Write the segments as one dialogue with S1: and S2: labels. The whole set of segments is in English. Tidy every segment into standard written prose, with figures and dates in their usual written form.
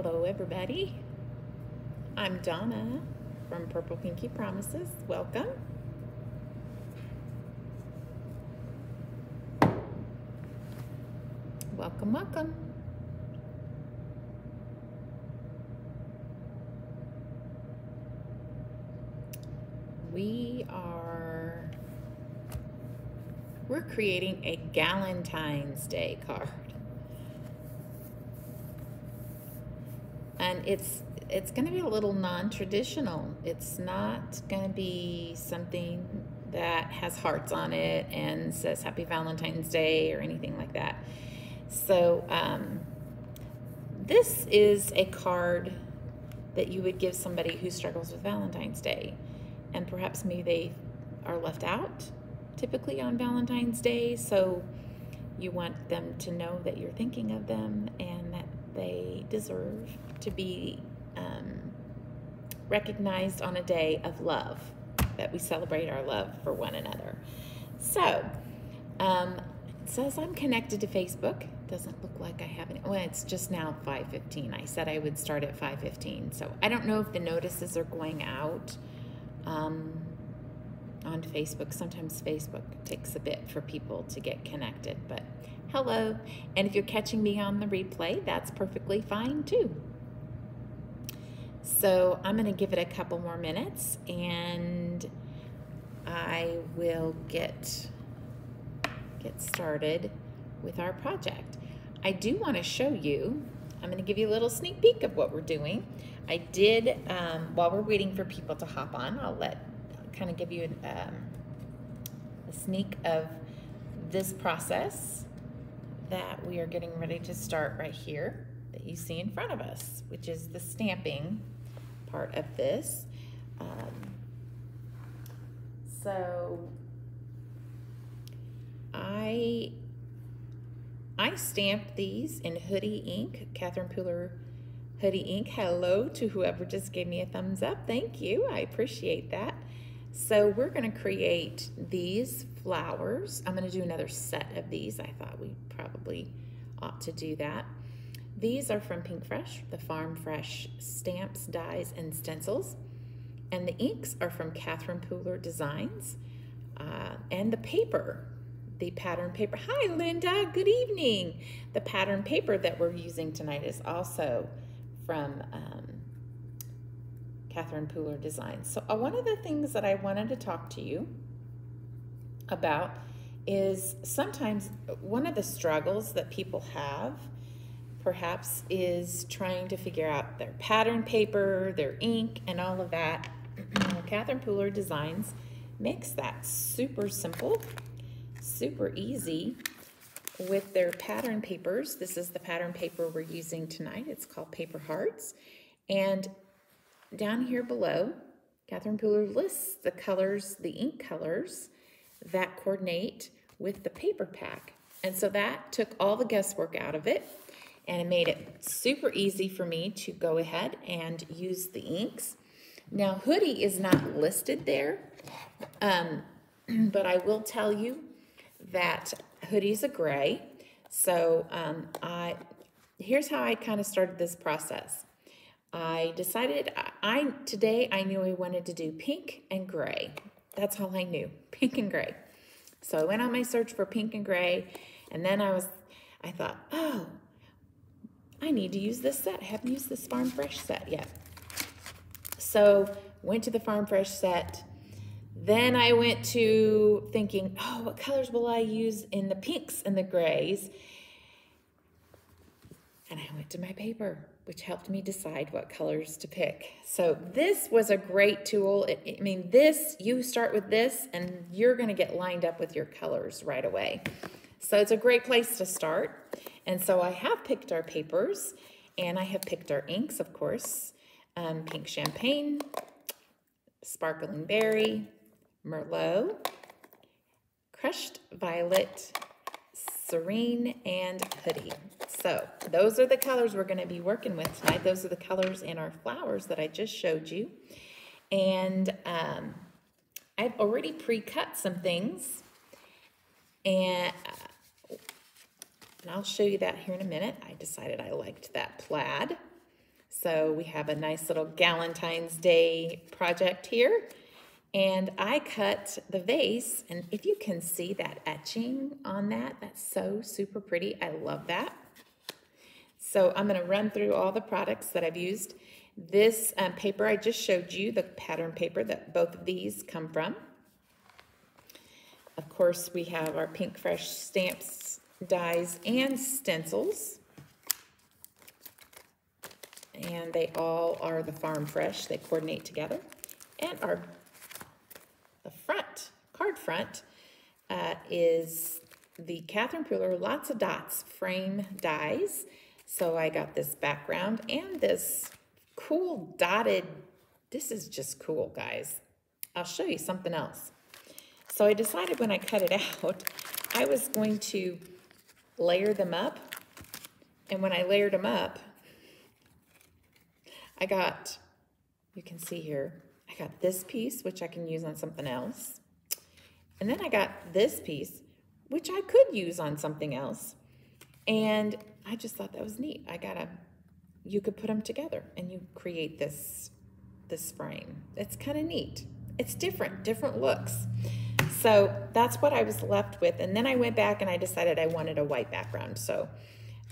S1: Hello everybody, I'm Donna from Purple Pinky Promises. Welcome. Welcome, welcome. We're creating a Galentine's Day card. And it's going to be a little non-traditional. It's not going to be something that has hearts on it and says Happy Valentine's Day or anything like that. So this is a card that you would give somebody who struggles with Valentine's Day, and perhaps maybe they are left out typically on Valentine's Day, so you want them to know that you're thinking of them and that they deserve to be recognized on a day of love, that we celebrate our love for one another. So it says I'm connected to Facebook. Doesn't look like I have any. Well, it's just now 5:15. I said I would start at 5:15, so I don't know if the notices are going out on Facebook. Sometimes Facebook takes a bit for people to get connected, but hello. And if you're catching me on the replay, that's perfectly fine too. So I'm going to give it a couple more minutes and I will get started with our project. I do want to show you, I'm going to give you a little sneak peek of what we're doing. I did, while we're waiting for people to hop on, I'll kind of give you a sneak of this process that we are getting ready to start right here that you see in front of us, which is the stamping part of this. So I stamped these in Hoodie ink, Catherine Pooler Hoodie ink. Hello to whoever just gave me a thumbs up. Thank you, I appreciate that. So we're going to create these flowers. I'm going to do another set of these. I thought we probably ought to do that. These are from Pinkfresh, the Farm Fresh Stamps, Dies, and Stencils. And the inks are from Catherine Pooler Designs. And the paper, the pattern paper. Hi, Linda. Good evening. The pattern paper that we're using tonight is also from Catherine Pooler Designs. So one of the things that I wanted to talk to you about is sometimes one of the struggles that people have perhaps is trying to figure out their pattern paper, their ink, and all of that. Catherine Pooler Designs makes that super simple, super easy with their pattern papers. This is the pattern paper we're using tonight. It's called Paper Hearts. And down here below, Catherine Pooler lists the colors, the ink colors that coordinate with the paper pack. And so that took all the guesswork out of it, and it made it super easy for me to go ahead and use the inks. Now, Hoodie is not listed there, but I will tell you that Hoodie's a gray. So here's how I kind of started this process. I decided today I knew I wanted to do pink and gray. That's all I knew, pink and gray. So I went on my search for pink and gray, and then I thought, oh, I need to use this set. I haven't used this Farm Fresh set yet. So went to the Farm Fresh set. Then I went to thinking, oh, what colors will I use in the pinks and the grays? And I went to my paper, which helped me decide what colors to pick. So this was a great tool. I mean, you start with this and you're gonna get lined up with your colors right away. So it's a great place to start. And so I have picked our papers and I have picked our inks, of course. Pink Champagne, Sparkling Berry, Merlot, Crushed Violet, Serene, and Hoodie. So those are the colors we're going to be working with tonight. Those are the colors in our flowers that I just showed you. And I've already pre-cut some things. And I'll show you that here in a minute. I decided I liked that plaid. So we have a nice little Valentine's Day project here. And I cut the vase, and if you can see that etching on that, that's so super pretty. I love that. So I'm going to run through all the products that I've used. This paper I just showed you, the pattern paper that both of these come from. Of course, we have our Pinkfresh stamps, dies, and stencils. And they all are the Farm Fresh. They coordinate together. And the front, card front, is the Catherine Pooler Lotsa Dots frame dies. So I got this background and this cool dotted, this is just cool, guys. I'll show you something else. So I decided when I cut it out, I was going to layer them up. And when I layered them up, I got, you can see here, I got this piece, which I can use on something else. And then I got this piece, which I could use on something else. And I just thought that was neat. You could put them together and you create this frame. It's kind of neat. It's different looks. So that's what I was left with. And then I went back and I decided I wanted a white background. So,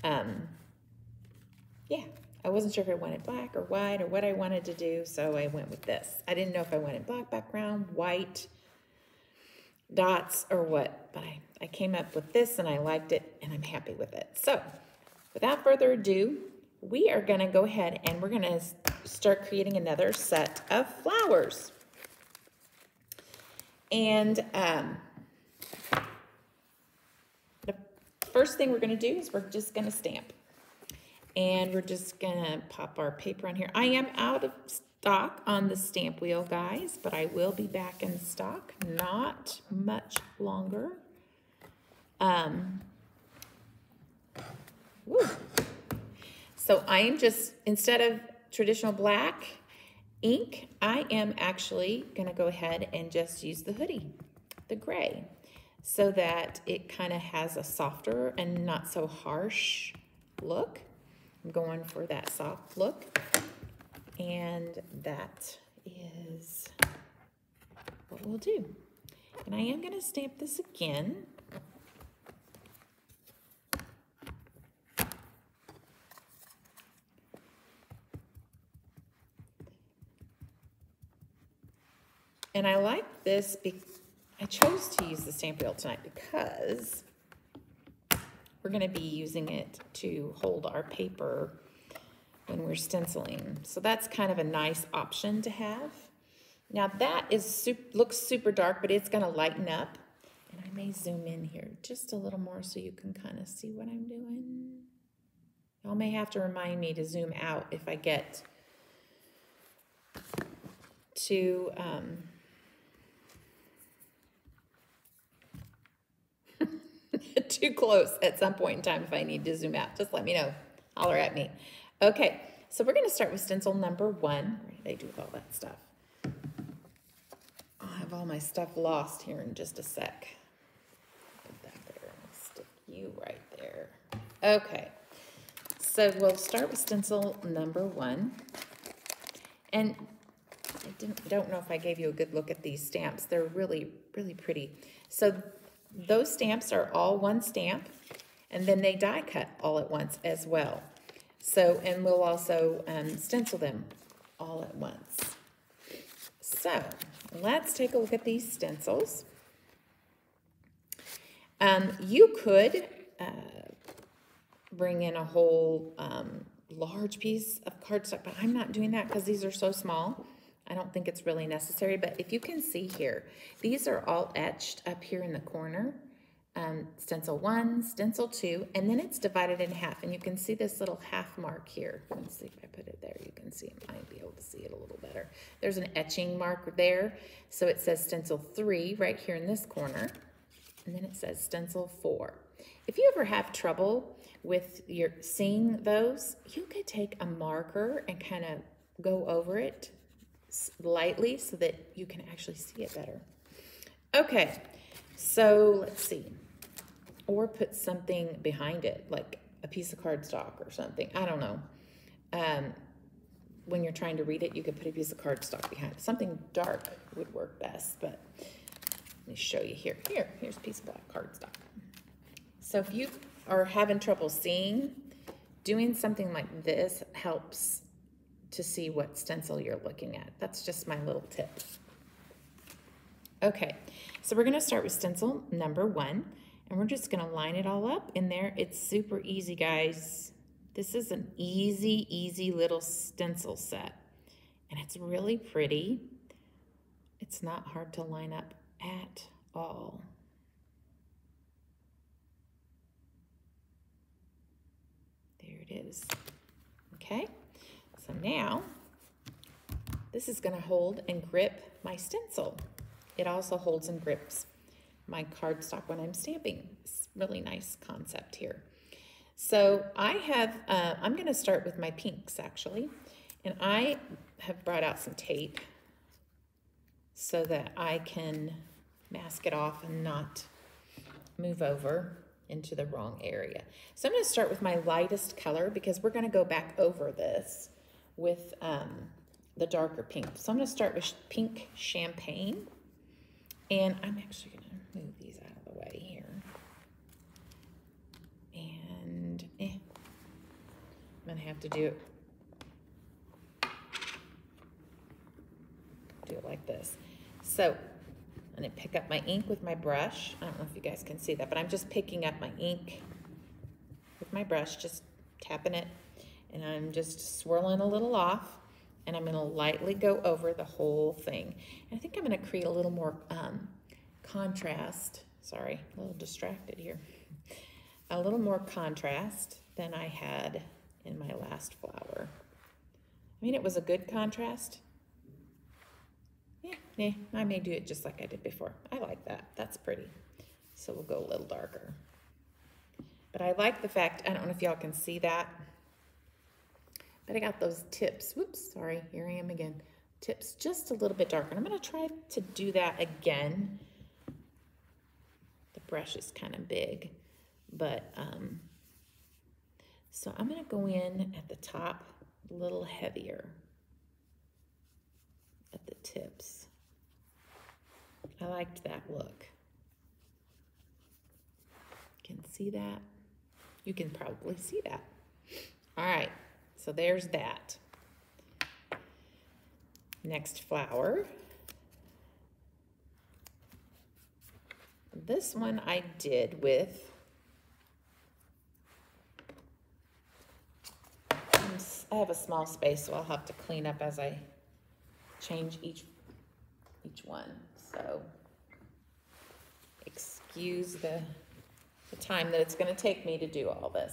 S1: yeah. I wasn't sure if I wanted black or white or what I wanted to do, so I went with this. I didn't know if I wanted black background, white dots, or what, but I came up with this and I liked it and I'm happy with it. So without further ado, we are gonna go ahead and we're gonna start creating another set of flowers. And the first thing we're gonna do is we're just gonna stamp. And we're just gonna pop our paper on here. I am out of stock on the stamp wheel, guys, but I will be back in stock not much longer. So I am just, instead of traditional black ink, I am actually gonna go ahead and just use the Hoodie, the gray, so that it kind of has a softer and not so harsh look. I'm going for that soft look, and that is what we'll do. And I am going to stamp this again. And I like this, I chose to use the stamp wheel tonight because we're going to be using it to hold our paper when we're stenciling. So that's kind of a nice option to have. Now that is looks super dark, but it's going to lighten up. And I may zoom in here just a little more so you can kind of see what I'm doing. Y'all may have to remind me to zoom out if I get too too close at some point in time. If I need to zoom out, just let me know. Holler at me. Okay, so we're going to start with stencil number 1. Where did I do with all that stuff? I'll have all my stuff lost here in just a sec. Put that there. Stick you right there. Okay, so we'll start with stencil number 1. And I don't know if I gave you a good look at these stamps. They're really, really pretty. So those stamps are all one stamp, and then they die cut all at once as well. So, and we'll also stencil them all at once. So let's take a look at these stencils. You could bring in a whole large piece of cardstock, but I'm not doing that because these are so small. I don't think it's really necessary, but if you can see here, these are all etched up here in the corner. Stencil 1, stencil 2, and then it's divided in half, and you can see this little half mark here. Let's see if I put it there. You can see it. Might be able to see it a little better. There's an etching mark there, so it says stencil 3 right here in this corner, and then it says stencil 4. If you ever have trouble with seeing those, you could take a marker and kind of go over it lightly so that you can actually see it better. Okay, so let's see. Or put something behind it, like a piece of cardstock or something. I don't know. when you're trying to read it, you could put a piece of cardstock behind it. Something dark would work best, but let me show you here. Here's a piece of black cardstock. So if you are having trouble seeing, doing something like this helps to see what stencil you're looking at. That's just my little tip. Okay, so we're gonna start with stencil number 1, and we're just gonna line it all up in there. It's super easy, guys. This is an easy little stencil set, and it's really pretty. It's not hard to line up at all. There it is. Okay, so now this is going to hold and grip my stencil. It also holds and grips my cardstock when I'm stamping. It's a really nice concept here. So I have, I'm going to start with my pinks actually, and I have brought out some tape so that I can mask it off and not move over into the wrong area. So I'm going to start with my lightest color because we're going to go back over this with the darker pink. So I'm going to start with pink champagne, and I'm actually going to move these out of the way here. And I'm going to have to do it like this. So I'm going to pick up my ink with my brush. I don't know if you guys can see that, but I'm just picking up my ink with my brush, just tapping it, and I'm just swirling a little off, and I'm going to lightly go over the whole thing. And I think I'm going to create a little more contrast. Sorry, a little distracted here. A little more contrast than I had in my last flower. I mean, it was a good contrast. Yeah, I may do it just like I did before. I like that. That's pretty. So we'll go a little darker. But I like the fact, I don't know if y'all can see that, but I got those tips. Whoops, sorry, here I am again. Tips just a little bit darker. And I'm going to try to do that again. The brush is kind of big, but so I'm going to go in at the top a little heavier at the tips. I liked that look. Can see that? You can probably see that. All right, so there's that. Next flower. This one I did with I have a small space, so I'll have to clean up as I change each one. So excuse the time that it's going to take me to do all this.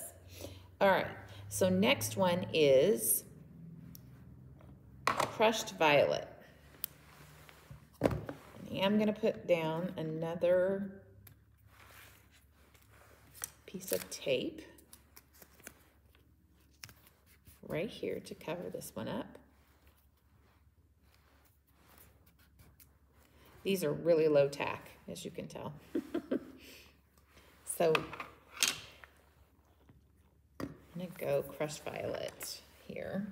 S1: All right, so next one is crushed violet. And I'm going to put down another piece of tape right here to cover this one up. These are really low tack, as you can tell. So I'm gonna go crushed violet here.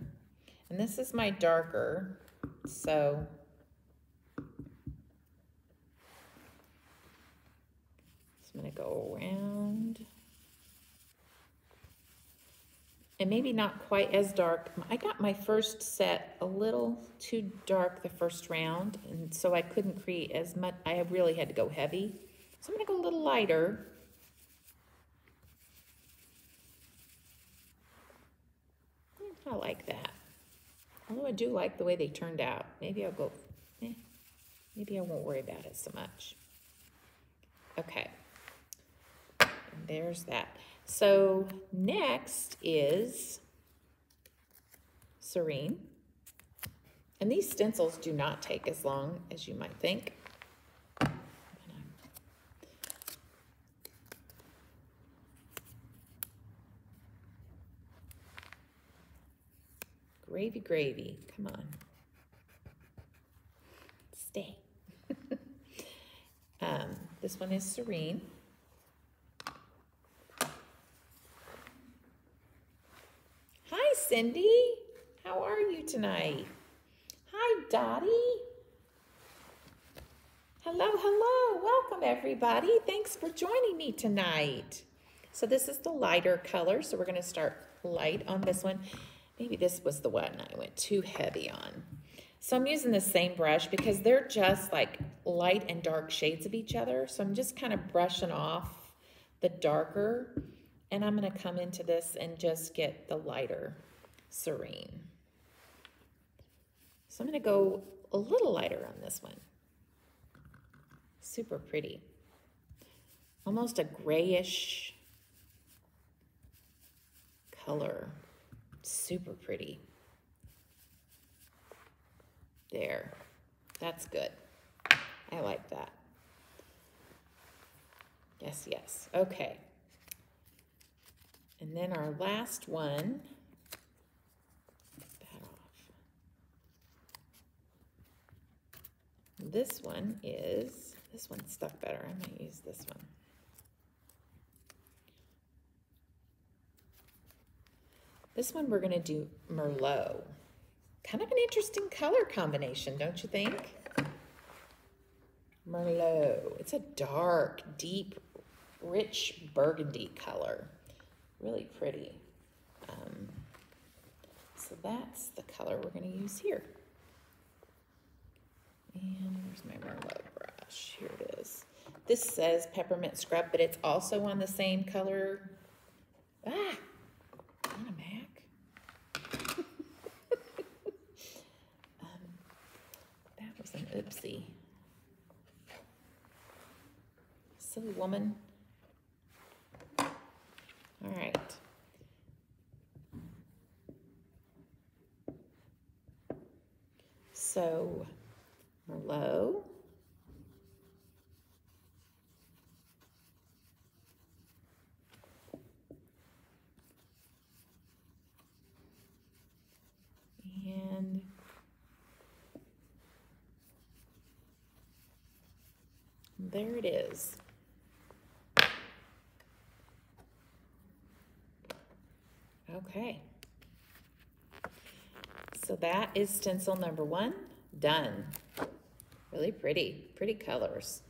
S1: And this is my darker, so I'm gonna go around. And maybe not quite as dark. I got my first set a little too dark the first round, and so I couldn't create as much. I really had to go heavy. So I'm gonna go a little lighter. I like that. Although I do like the way they turned out. Maybe I'll go, maybe I won't worry about it so much. Okay, and there's that. So next is Serene. And these stencils do not take as long as you might think. Gravy, gravy, come on. Stay. This one is Serene. Hi, Cindy. How are you tonight? Hi, Dottie. Hello, hello. Welcome, everybody. Thanks for joining me tonight. So this is the lighter color, so we're going to start light on this one. Maybe this was the one I went too heavy on. So I'm using the same brush because they're just like light and dark shades of each other. So I'm just kind of brushing off the darker, and I'm going to come into this and just get the lighter Serene. So I'm going to go a little lighter on this one. Super pretty. Almost a grayish color. Super pretty. There. That's good. I like that. Yes, yes. Okay. And then our last one. Get that off. This one stuck better. I might use this one. This one we're going to do Merlot. Kind of an interesting color combination, don't you think? Merlot. It's a dark, deep, rich burgundy color. Really pretty. So that's the color we're going to use here. And where's my Merlot brush? Here it is. This says peppermint scrub, but it's also on the same color. Ah, on a Mac. That was an oopsie. Silly woman. All right. So, Merlot. And there it is. Okay. So that is stencil number 1 done. Really pretty, pretty colors.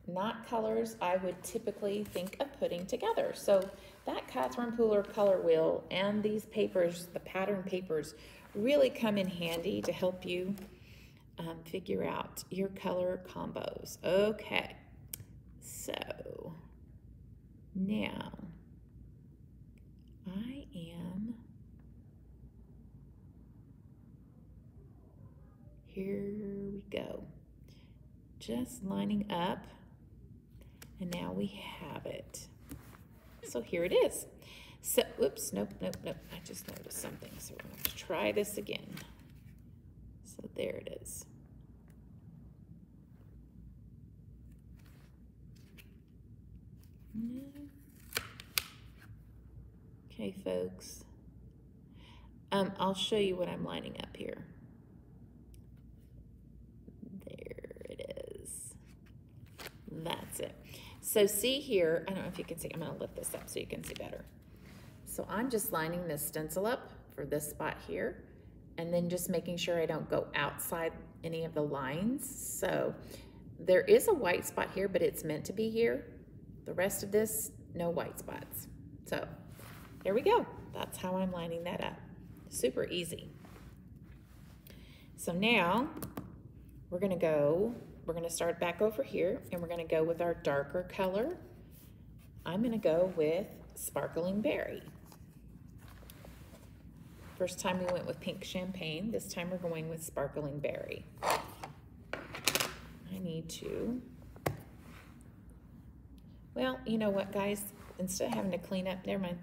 S1: Not colors I would typically think of putting together. So that Catherine Pooler color wheel and these papers, the pattern papers, really come in handy to help you figure out your color combos. Okay, so now I am, here we go, just lining up, and now we have it. So here it is. So, whoops, nope. I just noticed something, so we're going to try this again. So there it is. Okay, folks. I'll show you what I'm lining up here. There it is. That's it. So see here, I don't know if you can see, I'm going to lift this up so you can see better. So I'm just lining this stencil up for this spot here, and then just making sure I don't go outside any of the lines. So there is a white spot here, but it's meant to be here. The rest of this, no white spots. So there we go. That's how I'm lining that up. Super easy. So now we're going to start back over here, and we're going to go with our darker color. I'm going to go with Sparkling Berry. First time we went with Pink Champagne. This time we're going with Sparkling Berry. I need to, well, you know what, guys? Instead of having to clean up, never mind.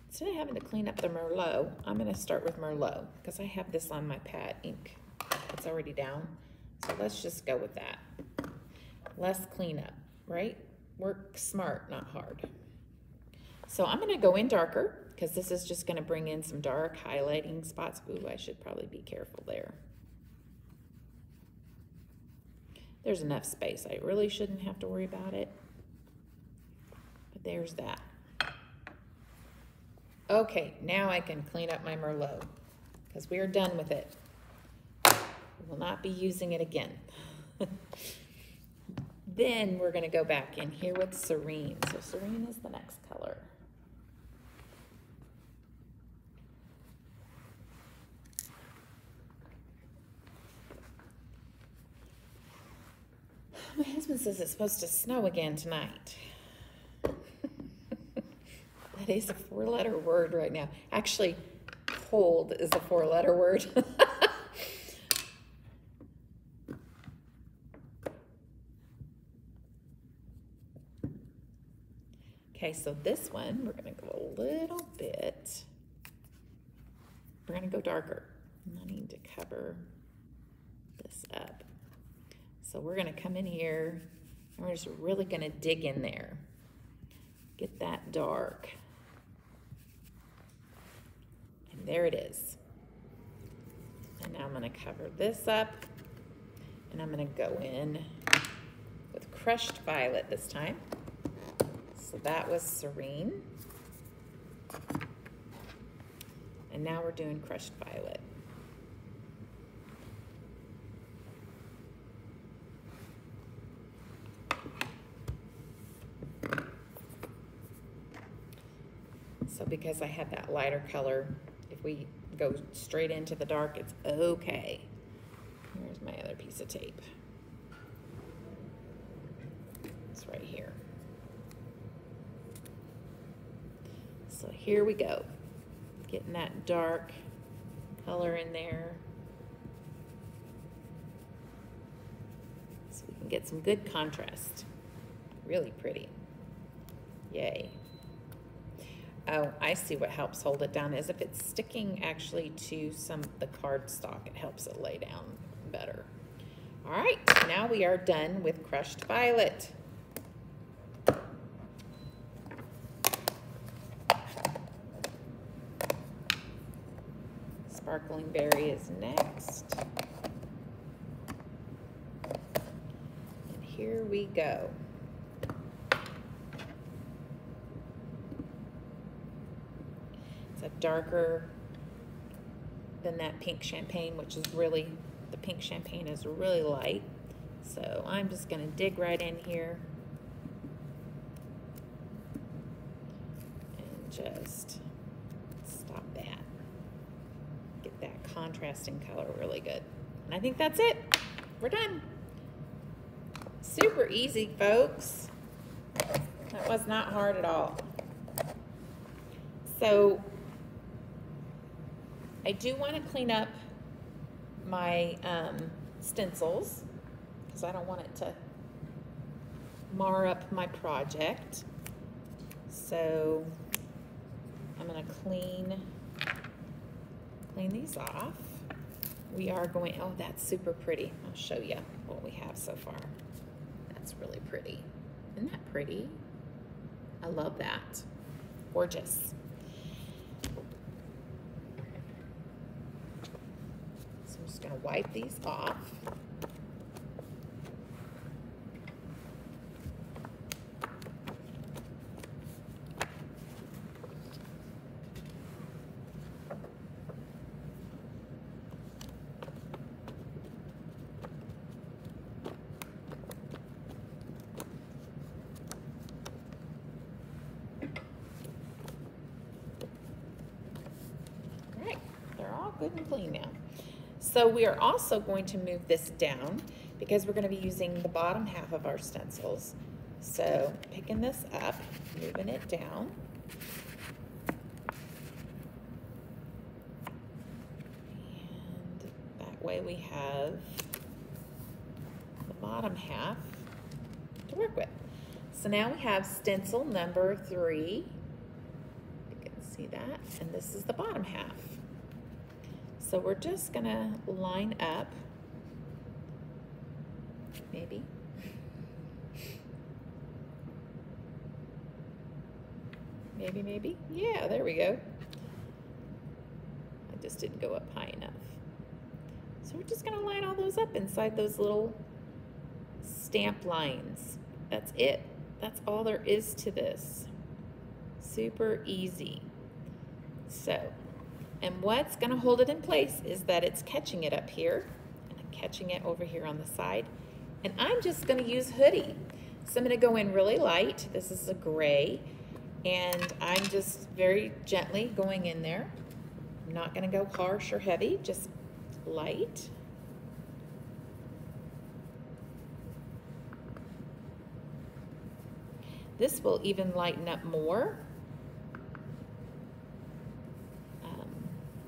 S1: Instead of having to clean up the Merlot, I'm going to start with Merlot because I have this on my pad ink. It's already down. So let's just go with that. Less cleanup, right? Work smart, not hard. So I'm going to go in darker because this is just going to bring in some dark highlighting spots. Ooh, I should probably be careful there. There's enough space. I really shouldn't have to worry about it. But there's that. Okay, now I can clean up my Merlot. because we are done with it. We will not be using it again. Then we're going to go back in here with Serene. So Serene is the next color. My husband says it's supposed to snow again tonight. That is a 4-letter word right now. Actually, cold is a 4-letter word. Okay, so this one, we're going to go a little bit. We're going to go darker. I need to cover this up. So we're going to come in here, and we're just really going to dig in there. Get that dark. And there it is. And now I'm going to cover this up, and I'm going to go in with crushed violet this time. So that was Serene. And now we're doing crushed violet. So because I had that lighter color, if we go straight into the dark, it's okay. Here's my other piece of tape. It's right here. So here we go. Getting that dark color in there. So we can get some good contrast. Really pretty. Yay. Oh, I see what helps hold it down is if it's sticking actually to the cardstock, it helps it lay down better. All right, now we are done with crushed violet. Sparkling berry is next. And here we go. It's a darker than that pink champagne, which is really, the pink champagne is really light. So I'm just gonna dig right in here and just stop that. Get that contrasting color really good. And I think that's it. We're done. Super easy, folks. That was not hard at all. So I do want to clean up my stencils because I don't want it to mar up my project. So I'm going to clean these off. We are going, oh, that's super pretty. I'll show you what we have so far. That's really pretty. Isn't that pretty? I love that. Gorgeous. So I'm just going to wipe these off. Good and clean now. So we are also going to move this down because we're going to be using the bottom half of our stencils. So picking this up, moving it down. And that way we have the bottom half to work with. So now we have stencil number 3. You can see that. And this is the bottom half. So we're just gonna line up, maybe. Maybe. Yeah, there we go. I just didn't go up high enough. So we're just gonna line all those up inside those little stamp lines. That's it. That's all there is to this. Super easy. So And what's going to hold it in place is that it's catching it up here and catching it over here on the side. And I'm just going to use Hoodie. So I'm going to go in really light. This is a gray. And I'm just very gently going in there. I'm not going to go harsh or heavy, just light. This will even lighten up more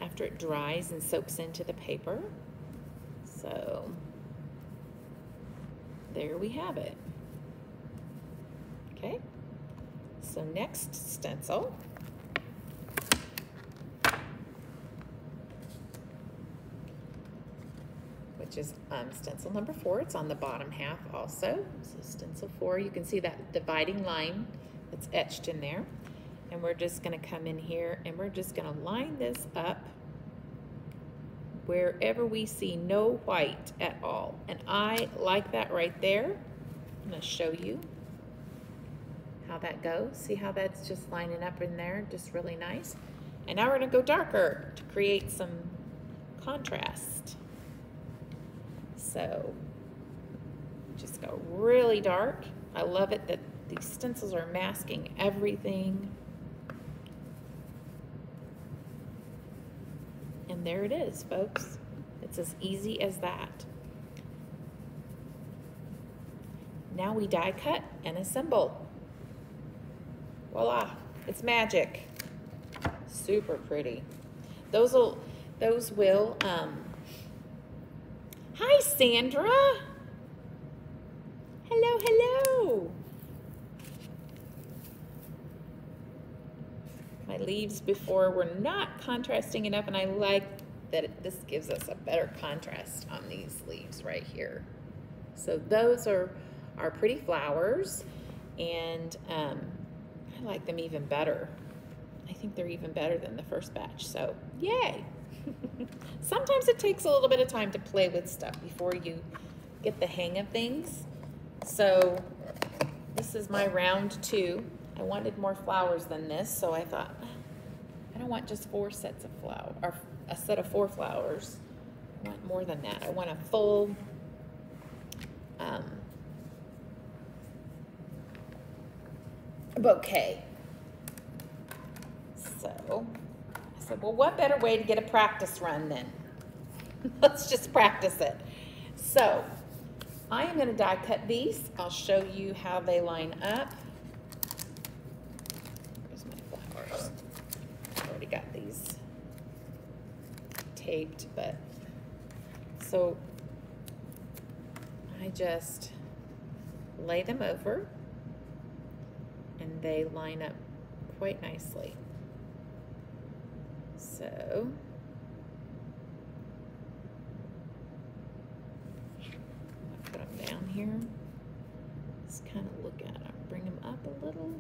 S1: after it dries and soaks into the paper. So there we have it. Okay, so next stencil. Which is stencil number 4. It's on the bottom half also. So stencil 4, you can see that dividing line that's etched in there. And we're just going to come in here and we're just going to line this up wherever we see no white at all. And I like that right there. I'm going to show you how that goes. See how that's just lining up in there, just really nice. And now we're going to go darker to create some contrast. So just go really dark. I love it that these stencils are masking everything. And there it is, folks. It's as easy as that. Now we die cut and assemble. Voila, it's magic. Super pretty. Those will, hi Sandra. Hello, hello. My leaves before were not contrasting enough, and I like that this gives us a better contrast on these leaves right here. So those are our pretty flowers, and I like them even better. I think they're even better than the first batch, so yay. Sometimes it takes a little bit of time to play with stuff before you get the hang of things. So this is my round 2. I wanted more flowers than this, so I thought, I don't want just 4 sets of flowers, or a set of 4 flowers. I want more than that. I want a full bouquet. So I said, well, what better way to get a practice run then? Let's just practice it. So I am going to die cut these. I'll show you how they line up. Here's my flowers. I've already got these taped, but so I just lay them over and they line up quite nicely. So I put them down here. Just kind of look at them, bring them up a little.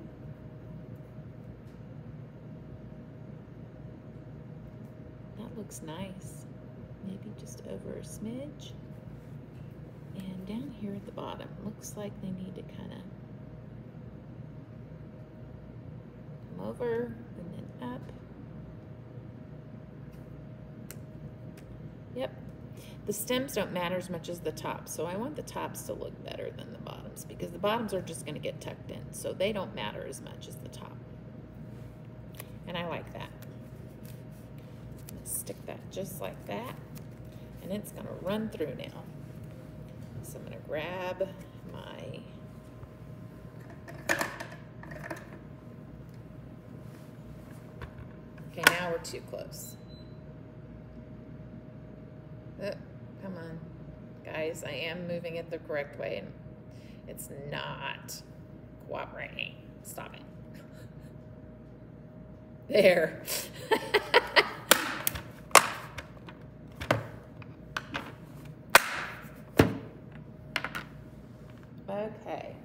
S1: That looks nice. Maybe just over a smidge. And down here at the bottom, looks like they need to kind of come over and then up. Yep. The stems don't matter as much as the tops, so I want the tops to look better than the bottoms because the bottoms are just going to get tucked in, so they don't matter as much as the top. And I like that. Let's stick that just like that, and it's going to run through now. So I'm going to grab my okay, now we're too close. Oh, come on, guys, I am moving it the correct way and it's not cooperating. Stop it. There. Okay.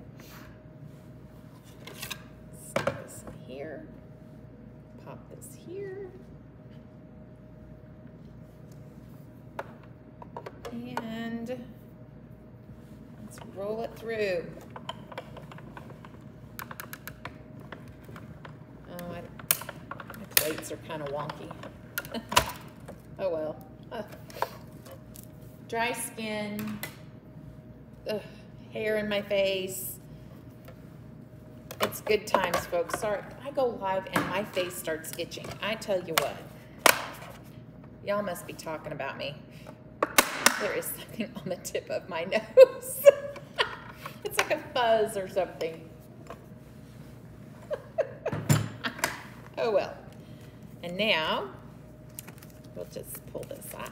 S1: Stick this in here. Pop this here. And let's roll it through. Oh, my plates are kind of wonky. Oh well. Dry skin. Ugh, hair in my face. It's good times, folks. Sorry, I go live and my face starts itching. I tell you what. Y'all must be talking about me. There is something on the tip of my nose. It's like a fuzz or something. Oh well. And now, we'll just pull this off.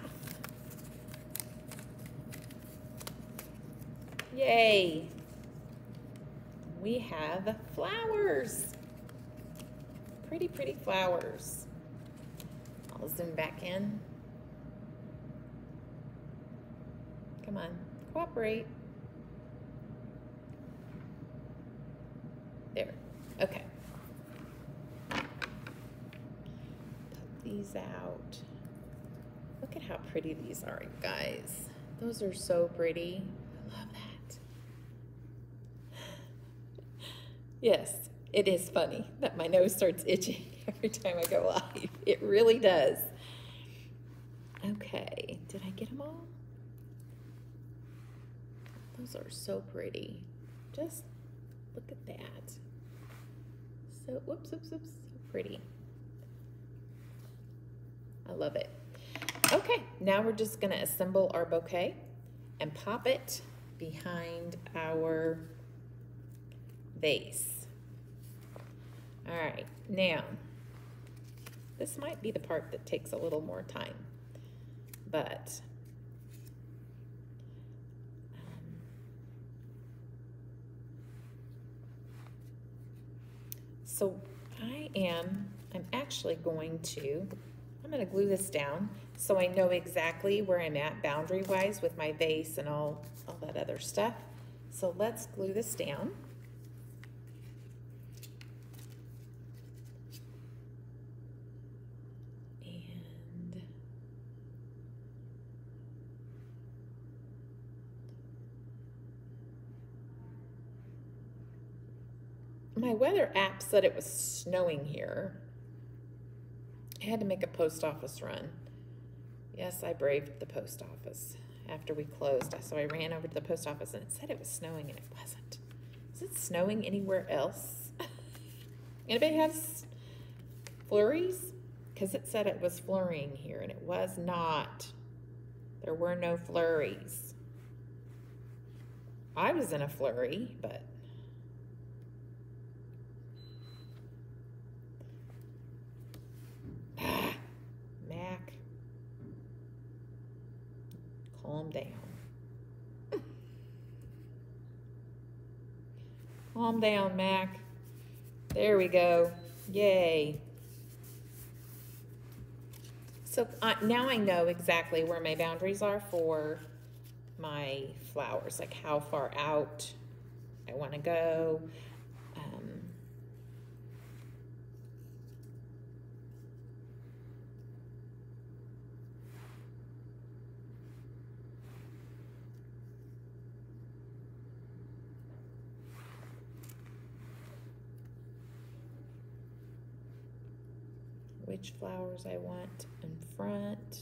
S1: Yay! We have flowers. Pretty, pretty flowers. I'll zoom back in. Come on, cooperate. There, okay. Put these out. Look at how pretty these are, guys. Those are so pretty. I love that. Yes, it is funny that my nose starts itching every time I go live. It really does. Okay, did I get them all? Those are so pretty. Just look at that. So, whoops, so pretty. I love it. Okay, now we're just gonna assemble our bouquet and pop it behind our vase. All right, now, this might be the part that takes a little more time, but so I'm actually going to, I'm gonna glue this down so I know exactly where I'm at boundary-wise with my vase and all that other stuff. So let's glue this down. And my weather app said it was snowing here. I had to make a post office run. Yes, I braved the post office after we closed. So I ran over to the post office and it said it was snowing and it wasn't. Is it snowing anywhere else? Anybody has flurries? Because it said it was flurrying here and it was not. There were no flurries. I was in a flurry, but Mac, calm down. Calm down, Mac. There we go. Yay. So now I know exactly where my boundaries are for my flowers, like how far out I want to go. Which flowers I want in front.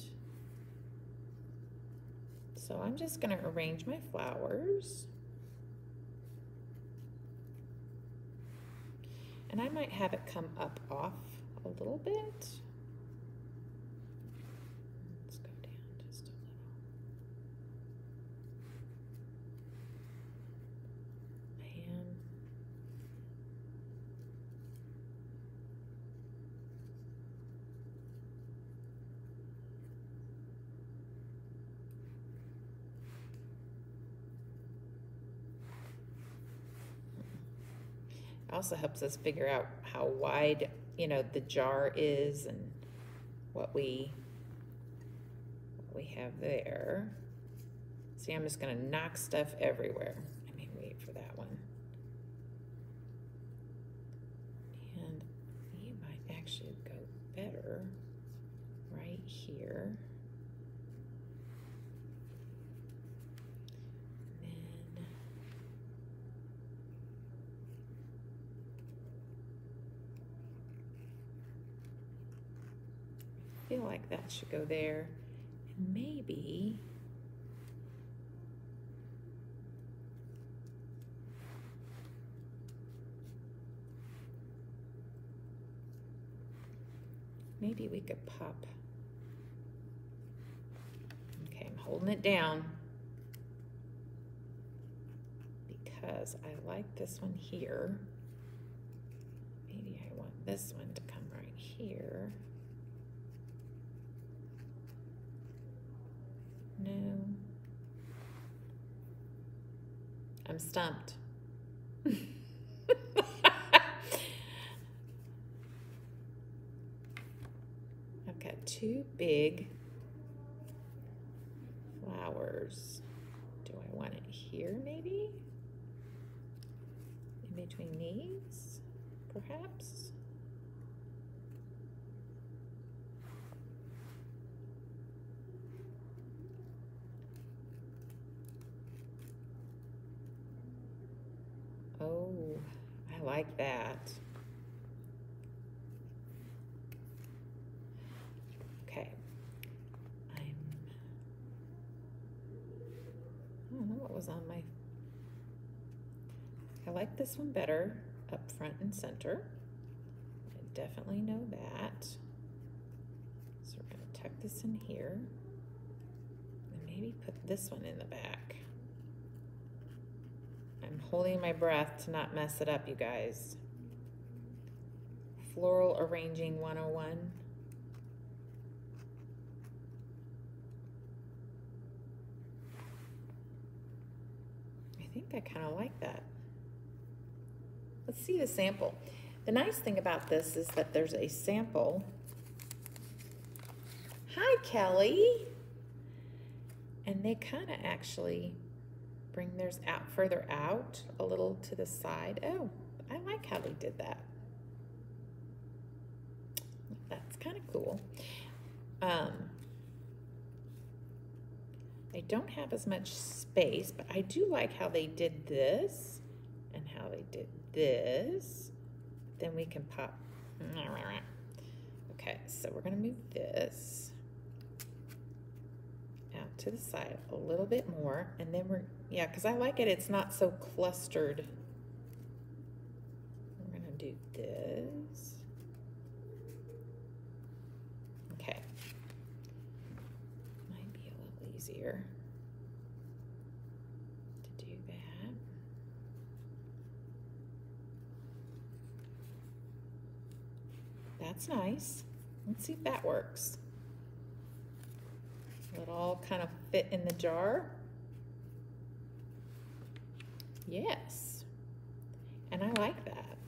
S1: So I'm just going to arrange my flowers. And I might have it come up off a little bit. Let's go down just a little. And also helps us figure out how wide, you know, the jar is and what we have there. See, I'm just going to knock stuff everywhere. I mean, wait for that one. And you might actually go better right here. feel like that should go there. And maybe we could pop. Okay, I'm holding it down because I like this one here. Maybe I want this one to come right here. No. I'm stumped. I've got two big flowers. Do I want it here maybe? In between these, perhaps? Oh, I like that. Okay. I don't know what was on my... I like this one better up front and center. I definitely know that. So we're going to tuck this in here. And maybe put this one in the back. I'm holding my breath to not mess it up, you guys. Floral Arranging 101. I think I kind of like that. Let's see the sample. The nice thing about this is that there's a sample. Hi, Kelly. And they kind of actually bring theirs out further out, a little to the side. Oh, I like how they did that. That's kind of cool. I don't have as much space, but I do like how they did this and how they did this. Then we can pop. Okay, so we're gonna move this out to the side a little bit more, and then we're, yeah, because I like it, it's not so clustered. We're gonna do this. Okay. Might be a little easier to do that. That's nice. Let's see if that works. Will it all kind of fit in the jar? Yes. And I like that.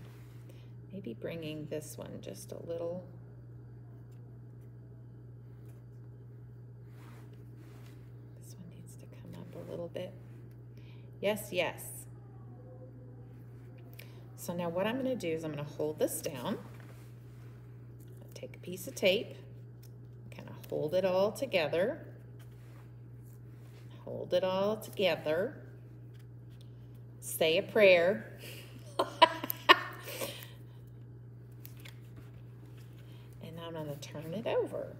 S1: Maybe bringing this one just a little. This one needs to come up a little bit. Yes, yes. So now what I'm going to do is I'm going to hold this down. Take a piece of tape, kind of hold it all together. Hold it all together. Say a prayer. And I'm going to turn it over.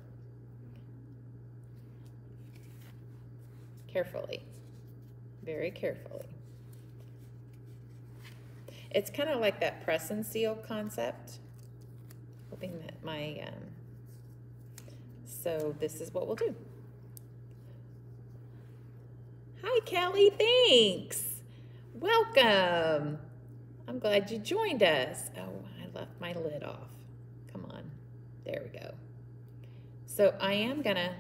S1: Carefully. Very carefully. It's kind of like that press and seal concept. Hoping that my, so this is what we'll do. Hi, Kelly, thanks. Welcome. I'm glad you joined us. Oh, I left my lid off. Come on. There we go. So I am gonna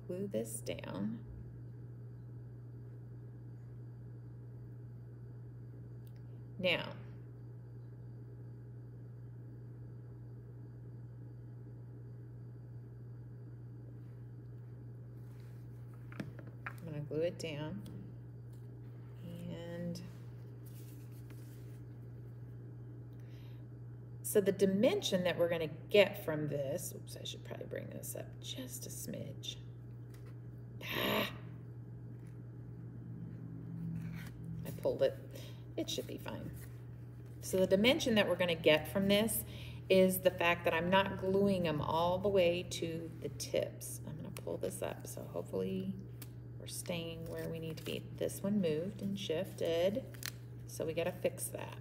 S1: glue this down. Now, I'm going to glue it down, and so the dimension that we're going to get from this, oops, I should probably bring this up just a smidge. I pulled it. It should be fine. So the dimension that we're going to get from this is the fact that I'm not gluing them all the way to the tips. I'm going to pull this up, so hopefully we're staying where we need to be. This one moved and shifted, so we got to fix that.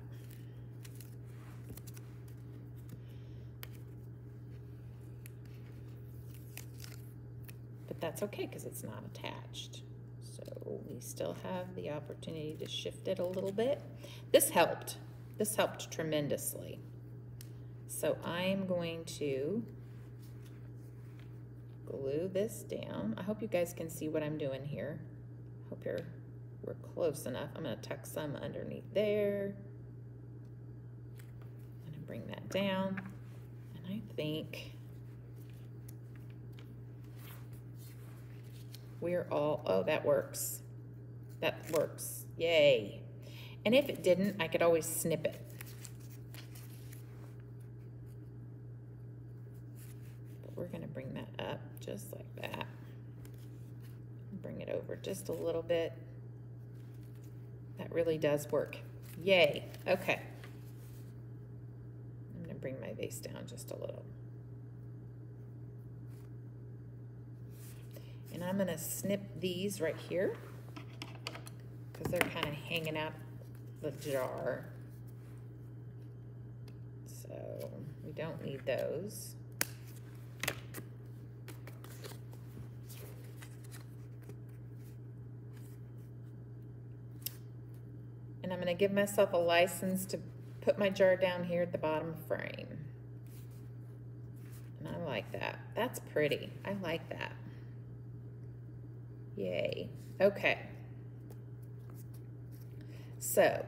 S1: But that's okay because it's not attached. So we still have the opportunity to shift it a little bit. This helped. This helped tremendously. So I'm going to glue this down. I hope you guys can see what I'm doing here. Hope we're close enough. I'm going to tuck some underneath there. I'm going to bring that down. And I think we're all, oh, that works. That works. Yay. And if it didn't, I could always snip it. But we're going to bring that up just like that. Bring it over just a little bit. That really does work. Yay. Okay. I'm going to bring my vase down just a little. And I'm going to snip these right here because they're kind of hanging out the jar. So we don't need those. And I'm going to give myself a license to put my jar down here at the bottom frame. And I like that. That's pretty. I like that. Yay. Okay. So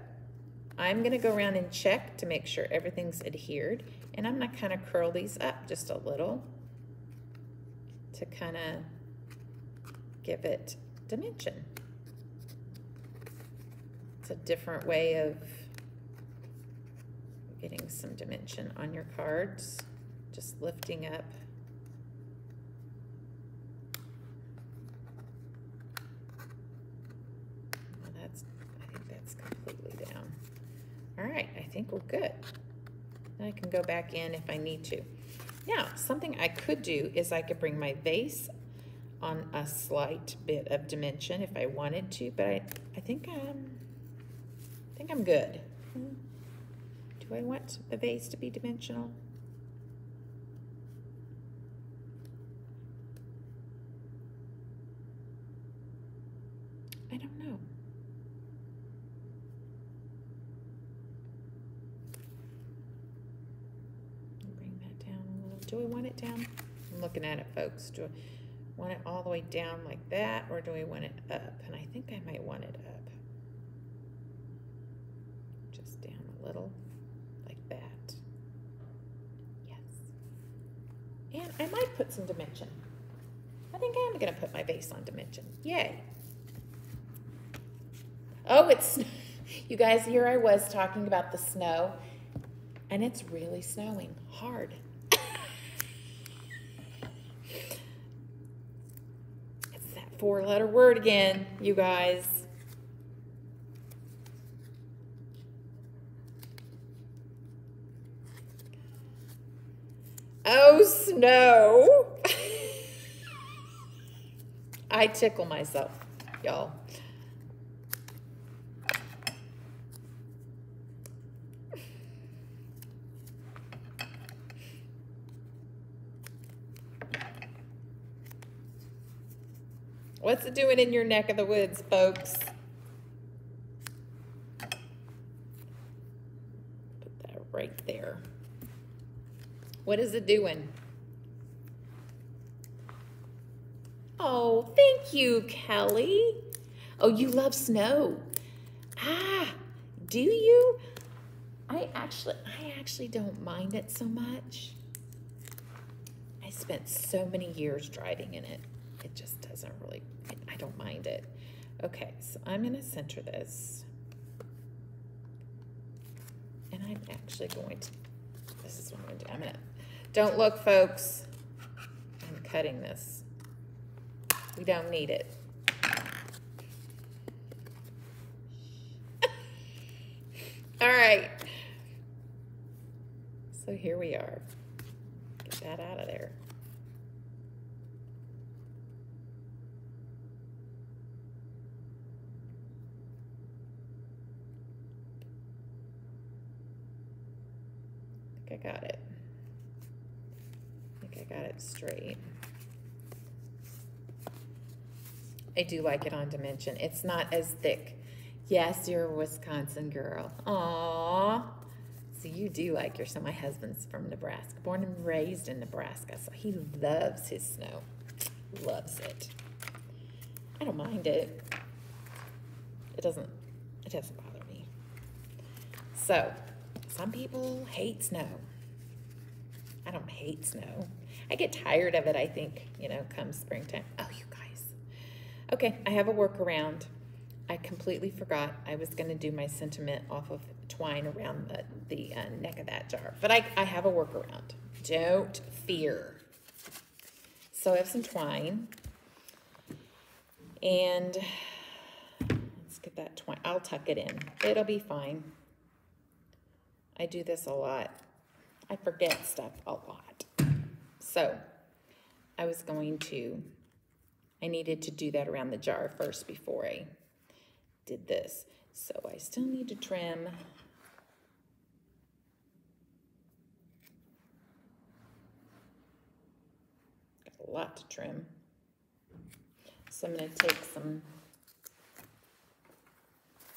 S1: I'm going to go around and check to make sure everything's adhered. And I'm going to kind of curl these up just a little to kind of give it dimension. It's a different way of getting some dimension on your cards. Just lifting up. I think that's completely down. All right, I think we're good. I can go back in if I need to. Now, something I could do is I could bring my vase on a slight bit of dimension if I wanted to, but I think I'm good. Do I want the vase to be dimensional? I don't know. Bring that down a little. Do I want it down? I'm looking at it, folks. Do I want it all the way down like that, or do I want it up? And I think I might want it up. Just down a little, like that. Yes. And I might put some dimension. I think I am going to put my vase on dimension. Yay. Oh, it's, you guys, here I was talking about the snow, and it's really snowing hard. It's that 4-letter word again, you guys. Oh, snow. I tickle myself, y'all. What's it doing in your neck of the woods, folks? Put that right there. What is it doing? Oh, thank you, Kelly. Oh, you love snow. Ah, do you? I actually don't mind it so much. I spent so many years driving in it. It just doesn't really, I don't mind it. Okay, so I'm going to center this. And I'm actually going to, this is what I'm going to do. I'm going to, don't look, folks. I'm cutting this. We don't need it. All right. So here we are. Get that out of there. I think I got it. I think I got it straight. I do like it on dimension. It's not as thick. Yes, you're a Wisconsin girl. Aww. So you do like your son. My husband's from Nebraska, born and raised in Nebraska, so he loves his snow. Loves it. I don't mind it. It doesn't bother me. So, some people hate snow. I don't hate snow. I get tired of it, I think, you know, come springtime. Oh, you guys. Okay, I have a workaround. I completely forgot I was going to do my sentiment off of twine around the neck of that jar. But I have a workaround. Don't fear. So I have some twine. And let's get that twine. I'll tuck it in. It'll be fine. I do this a lot. I forget stuff a lot. So I needed to do that around the jar first before I did this. So I still need to trim. Got a lot to trim. So I'm going to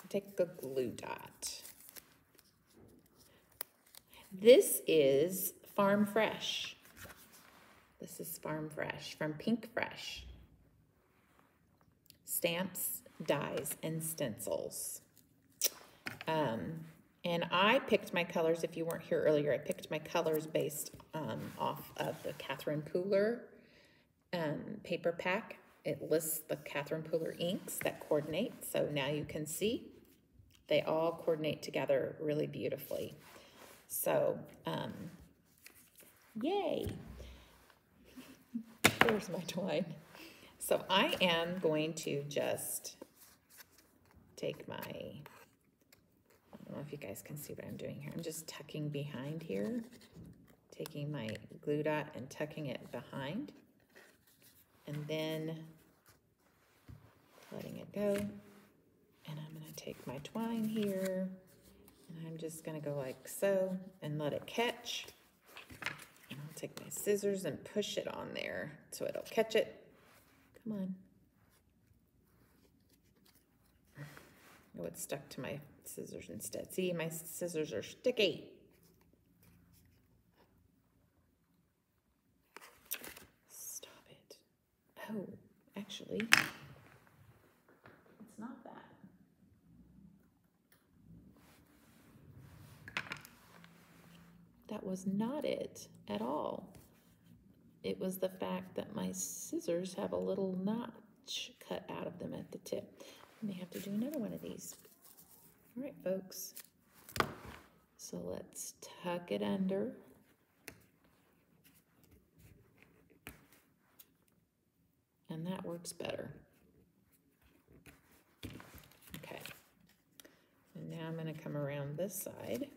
S1: take a glue dot. This is Farm Fresh. This is Farm Fresh from Pinkfresh. Stamps, dies, and stencils. And I picked my colors, if you weren't here earlier, I picked my colors based off of the Catherine Pooler paper pack. It lists the Catherine Pooler inks that coordinate, so now you can see they all coordinate together really beautifully. So, yay! There's my twine. So I am going to just take my, I don't know if you guys can see what I'm doing here. I'm just tucking behind here, taking my glue dot and tucking it behind, and then letting it go. And I'm going to take my twine here, and I'm just going to go like so and let it catch. And I'll take my scissors and push it on there so it'll catch it. Come on. Oh, it's stuck to my scissors instead. See, my scissors are sticky. Stop it. Oh, actually, it's not that. That was not it at all. It was the fact that my scissors have a little notch cut out of them at the tip. I may have to do another one of these. All right, folks. So let's tuck it under. And that works better. Okay. And now I'm going to come around this side.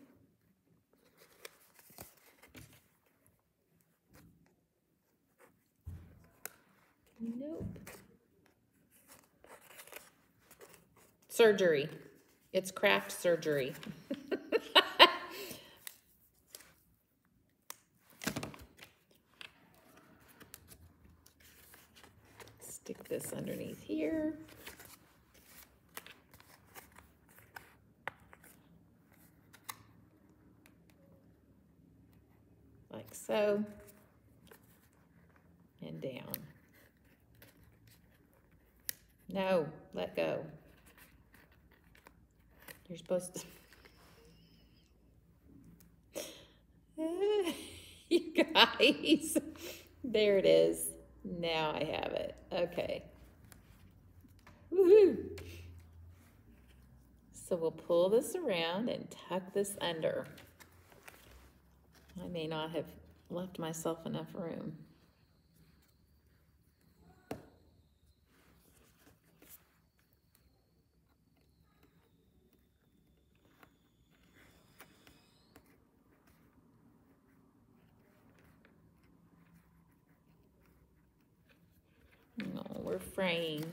S1: Nope. Surgery. It's craft surgery. Stick this underneath here. Like so. And down. No, let go. You're supposed to. You guys, there it is. Now I have it. Okay. Woohoo! So we'll pull this around and tuck this under. I may not have left myself enough room. We're fraying.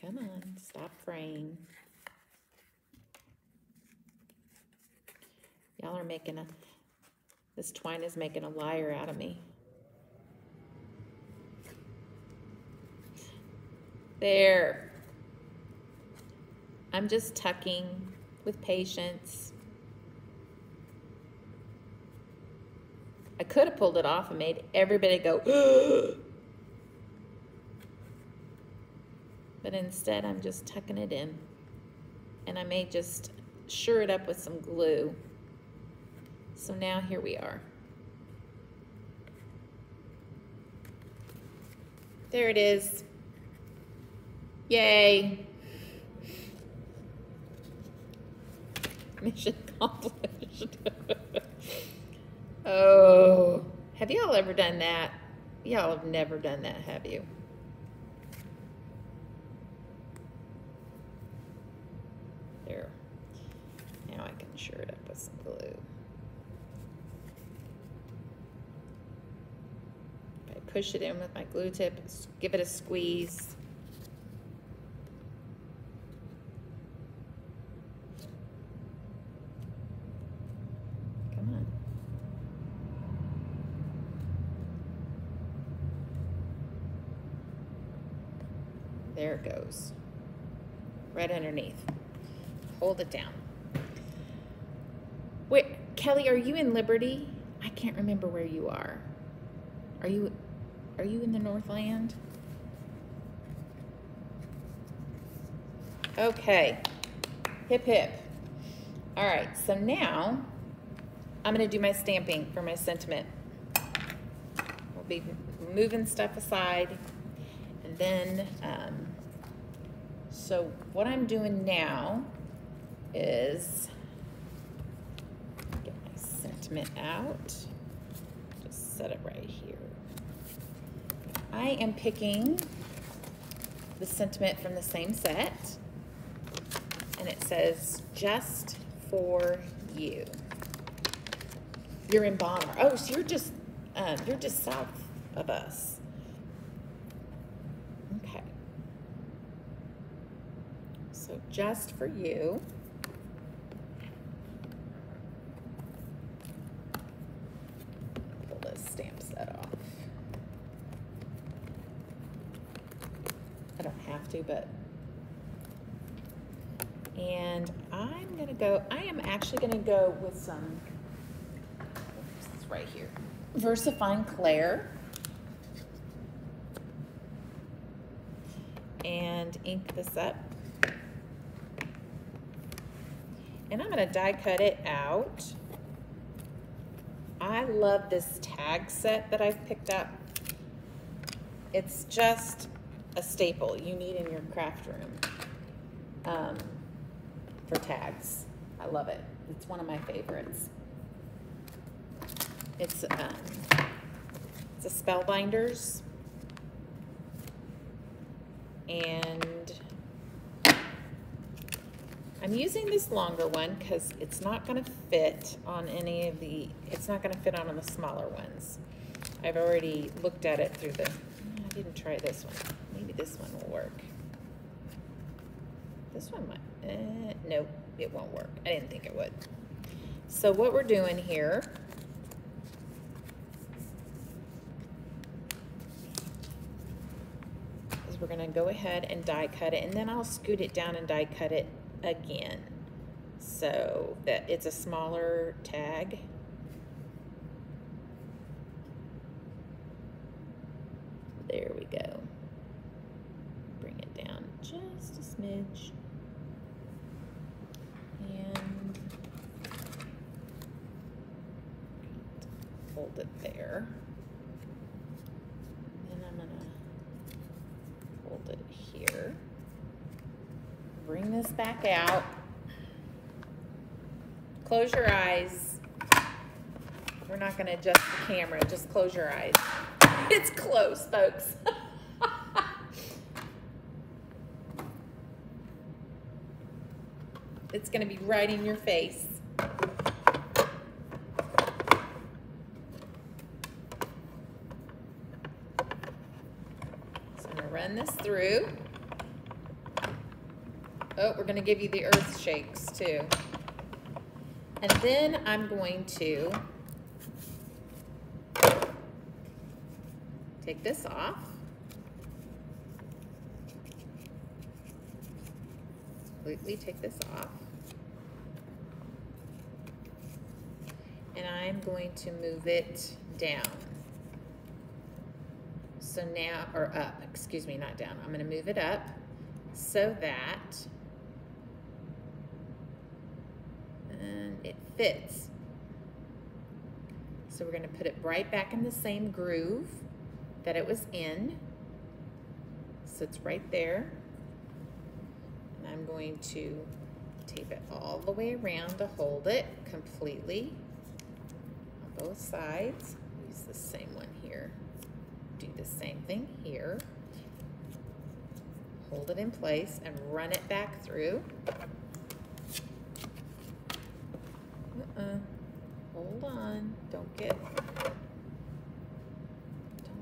S1: Come on, stop fraying. Y'all are making this twine is making a liar out of me. There. I'm just tucking with patience. I could have pulled it off and made everybody go, ugh! But instead I'm just tucking it in. And I may just sure it up with some glue. So now here we are. There it is. Yay. Mission accomplished. Oh, have y'all ever done that? Y'all have never done that, have you? There. Now I can sure it up with some glue. I push it in with my glue tip, give it a squeeze. Come on. There it goes. Right underneath. Hold it down. Wait, Kelly, are you in Liberty? I can't remember where you are. Are you in the Northland? Okay. Hip hip. All right, so now I'm gonna do my stamping for my sentiment. We'll be moving stuff aside. And then, so what I'm doing now is get my sentiment out. Just set it right here. I am picking the sentiment from the same set, and it says, just for you. You're in Bonner. Oh, so you're just south of us. Okay. So just for you. Pull this stamp set off. I don't have to, but. And I am actually gonna go with some, it's right here, Versafine Clair. And ink this up. And I'm gonna die cut it out. I love this tag set that I've picked up. It's just a staple you need in your craft room for tags. I love it. It's one of my favorites. It's a Spellbinders. And I'm using this longer one because it's not going to fit on any of the, it's not going to fit on the smaller ones. I've already looked at it through the, I didn't try this one. Maybe this one will work. This one might, nope, it won't work. I didn't think it would. So what we're doing here is we're gonna go ahead and die cut it, and then I'll scoot it down and die cut it again so that it's a smaller tag. There we go. Bring it down just a smidge. And hold it there. And then I'm gonna hold it here. Bring this back out. Close your eyes. We're not gonna adjust the camera, just close your eyes. It's close, folks. It's gonna be right in your face. gonna run this through. Oh, we're gonna give you the earth shakes too. And then I'm going to take this off. Completely take this off. And I'm going to move it down. So now, or up, excuse me, not down. I'm gonna move it up so that it fits. So we're gonna put it right back in the same groove that it was in. So it's right there. And I'm going to tape it all the way around to hold it completely on both sides. Use the same one here. Do the same thing here. Hold it in place and run it back through. Hold on. Don't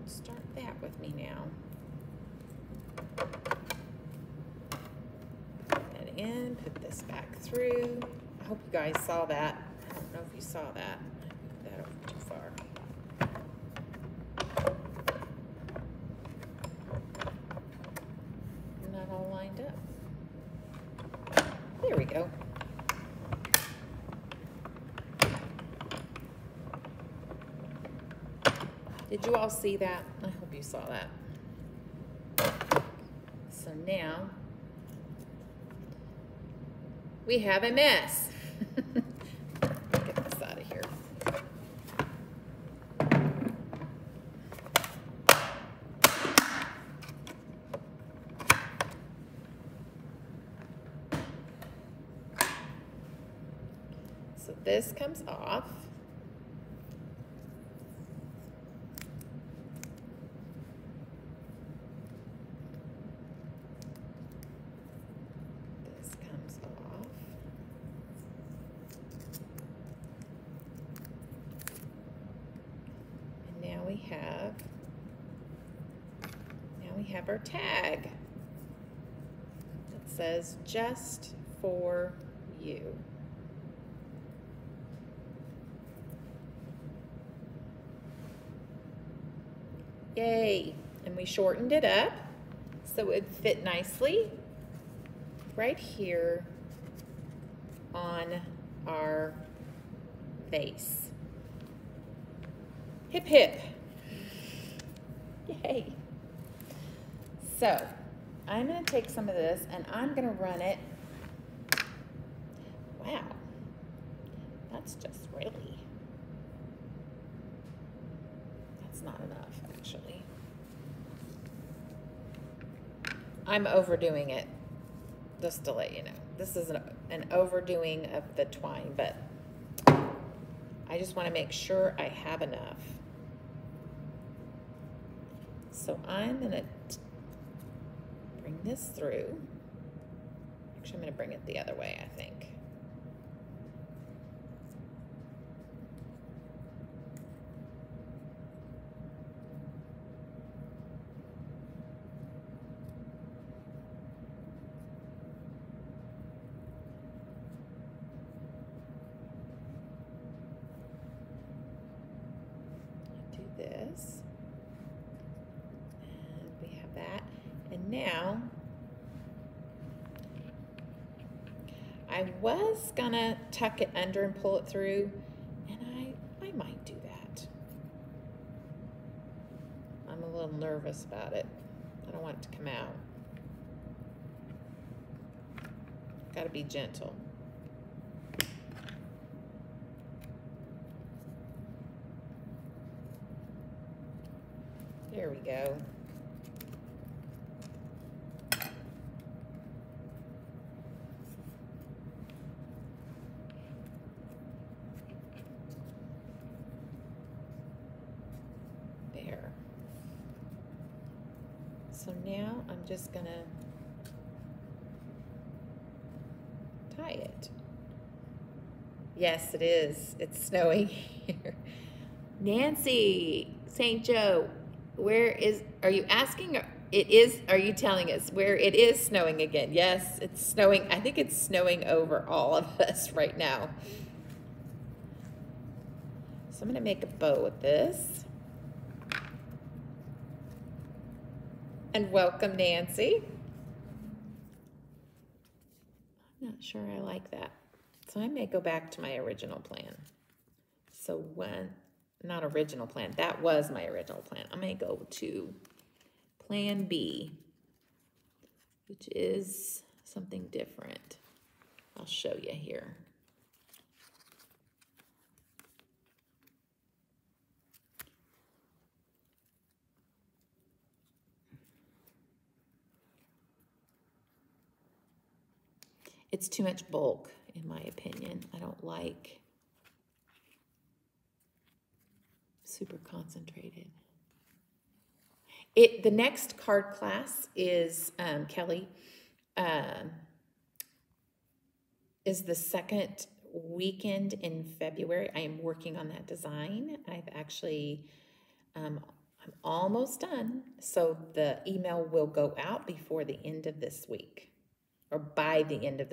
S1: start that with me now. Put that in, put this back through. I hope you guys saw that. I don't know if you saw that. I moved that over too far. Not all lined up. There we go. Did you all see that? I hope you saw that. So now we have a mess. Get this out of here. So this comes off. Now we have our tag that says just for you. Yay! And we shortened it up so it would fit nicely right here on our vase. Hip hip. Yay. So I'm going to take some of this and I'm going to run it. Wow. That's just really, that's not enough actually. I'm overdoing it, just to let you know. This is an overdoing of the twine, but I just want to make sure I have enough. So I'm going to bring this through. Actually, I'm going to bring it the other way, I think. Do this. And we have that. And now, I was gonna tuck it under and pull it through, and I might do that. I'm a little nervous about it. I don't want it to come out. Gotta be gentle. There we go. There. So now I'm just gonna tie it. Yes, it is. It's snowing here. Nancy St. Joe, are you asking It is, are you telling us where it is snowing again? Yes, it's snowing. I think it's snowing over all of us right now. So I'm going to make a bow with this. And welcome, Nancy. I'm not sure I like that. So I may go back to my original plan. So not original plan, that was my original plan. I'm going to go to Plan B, which is something different. I'll show you here. It's too much bulk, in my opinion. I don't like super concentrated. The next card class is, Kelly, is the second weekend in February. I am working on that design. I've actually, I'm almost done. So the email will go out before the end of this week, or by the end of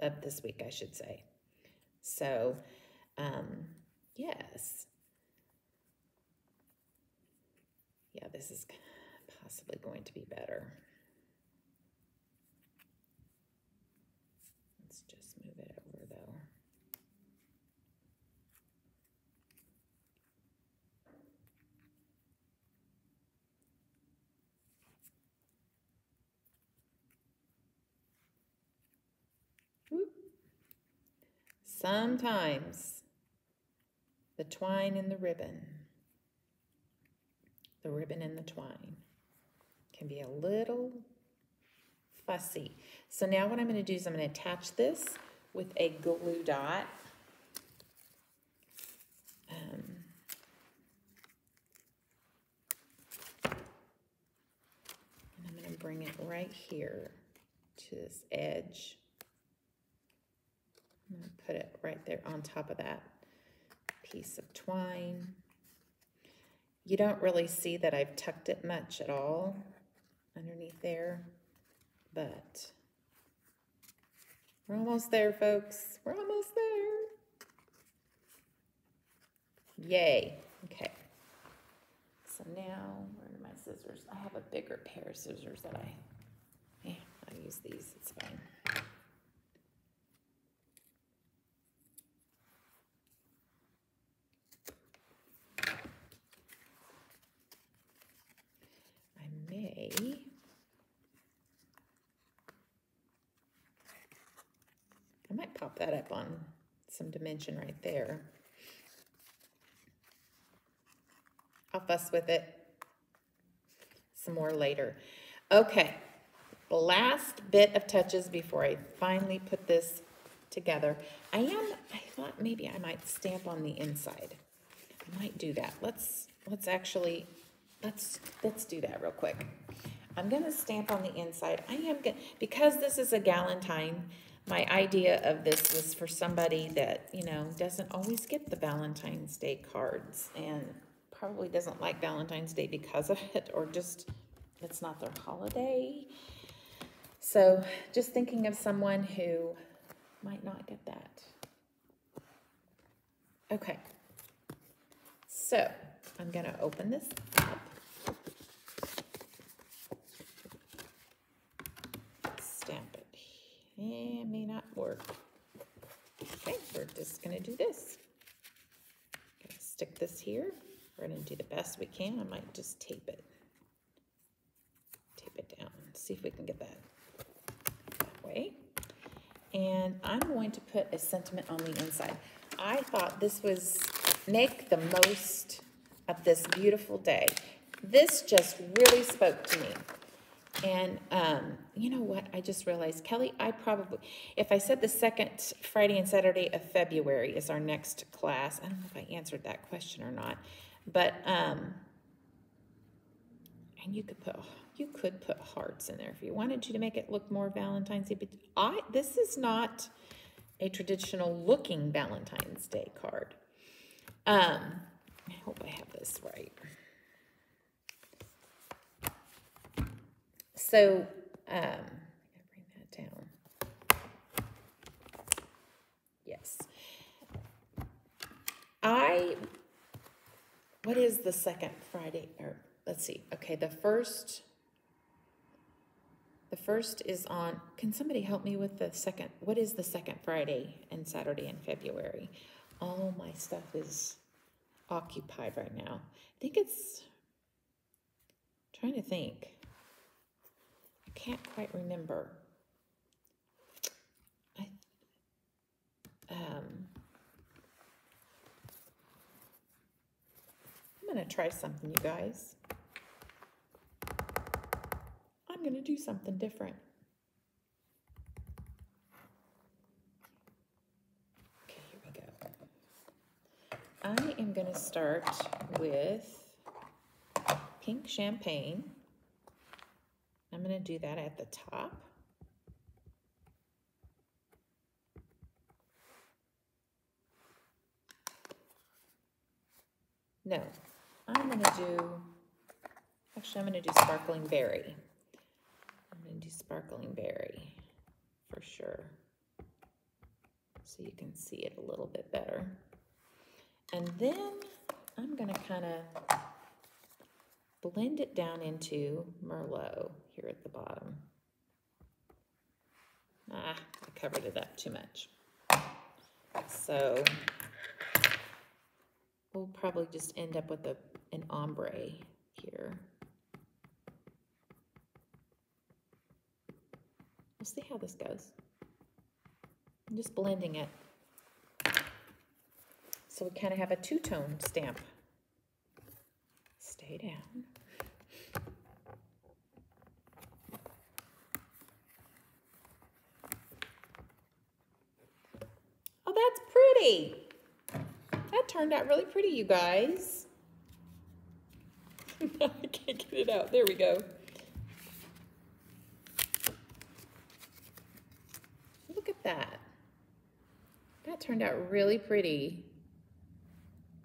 S1: of this week, I should say. So, yes. Yeah, this is possibly going to be better. Let's just move it over though. Whoop. Sometimes the twine and the ribbon and the twine can be a little fussy. So now what I'm going to do is I'm going to attach this with a glue dot. And I'm going to bring it right here to this edge. I'm going to put it right there on top of that piece of twine. You don't really see that I've tucked it much at all underneath there, but we're almost there, folks. We're almost there. Yay. Okay. So now, where are my scissors? I have a bigger pair of scissors that I use these. It's fine. I might pop that up on some dimension right there. I'll fuss with it some more later. Okay, the last bit of touches before I finally put this together. I thought maybe I might stamp on the inside. I might do that. Let's do that real quick. I'm gonna stamp on the inside. Because this is a Galentine, my idea of this was for somebody that, you know, doesn't always get the Valentine's Day cards and probably doesn't like Valentine's Day because of it, or just it's not their holiday. So just thinking of someone who might not get that. Okay, so I'm gonna open this up. Stamp it. It may not work. Okay, we're just gonna do this. Gonna stick this here. We're gonna do the best we can. I might just tape it down. See if we can get that way. And I'm going to put a sentiment on the inside. I thought this was make the most of this beautiful day. This just really spoke to me. And you know what? I just realized, Kelly, if I said the second Friday and Saturday of February is our next class, I don't know if I answered that question or not, but, and you could put hearts in there if you wanted to make it look more Valentine's Day, but this is not a traditional looking Valentine's Day card. I hope I have this right. So, I gotta bring that down. Yes. What is the second Friday? Or let's see. Okay, the first is on, can somebody help me with the second? What is the second Friday and Saturday in February? All my stuff is occupied right now. I think it's, I'm trying to think. I can't quite remember. I'm going to try something, you guys. I'm going to do something different. Okay, here we go. I am going to start with pink champagne. I'm going to do that at the top. No, I'm going to do, actually I'm going to do sparkling berry. I'm going to do sparkling berry for sure, so you can see it a little bit better. And then I'm going to kind of blend it down into Merlot here at the bottom. I covered it up too much. So we'll probably just end up with an ombre here. We'll see how this goes. I'm just blending it. So we kind of have a two-tone stamp. Stay down. Oh, that's pretty. That turned out really pretty, you guys. I can't get it out. There we go. Look at that. That turned out really pretty.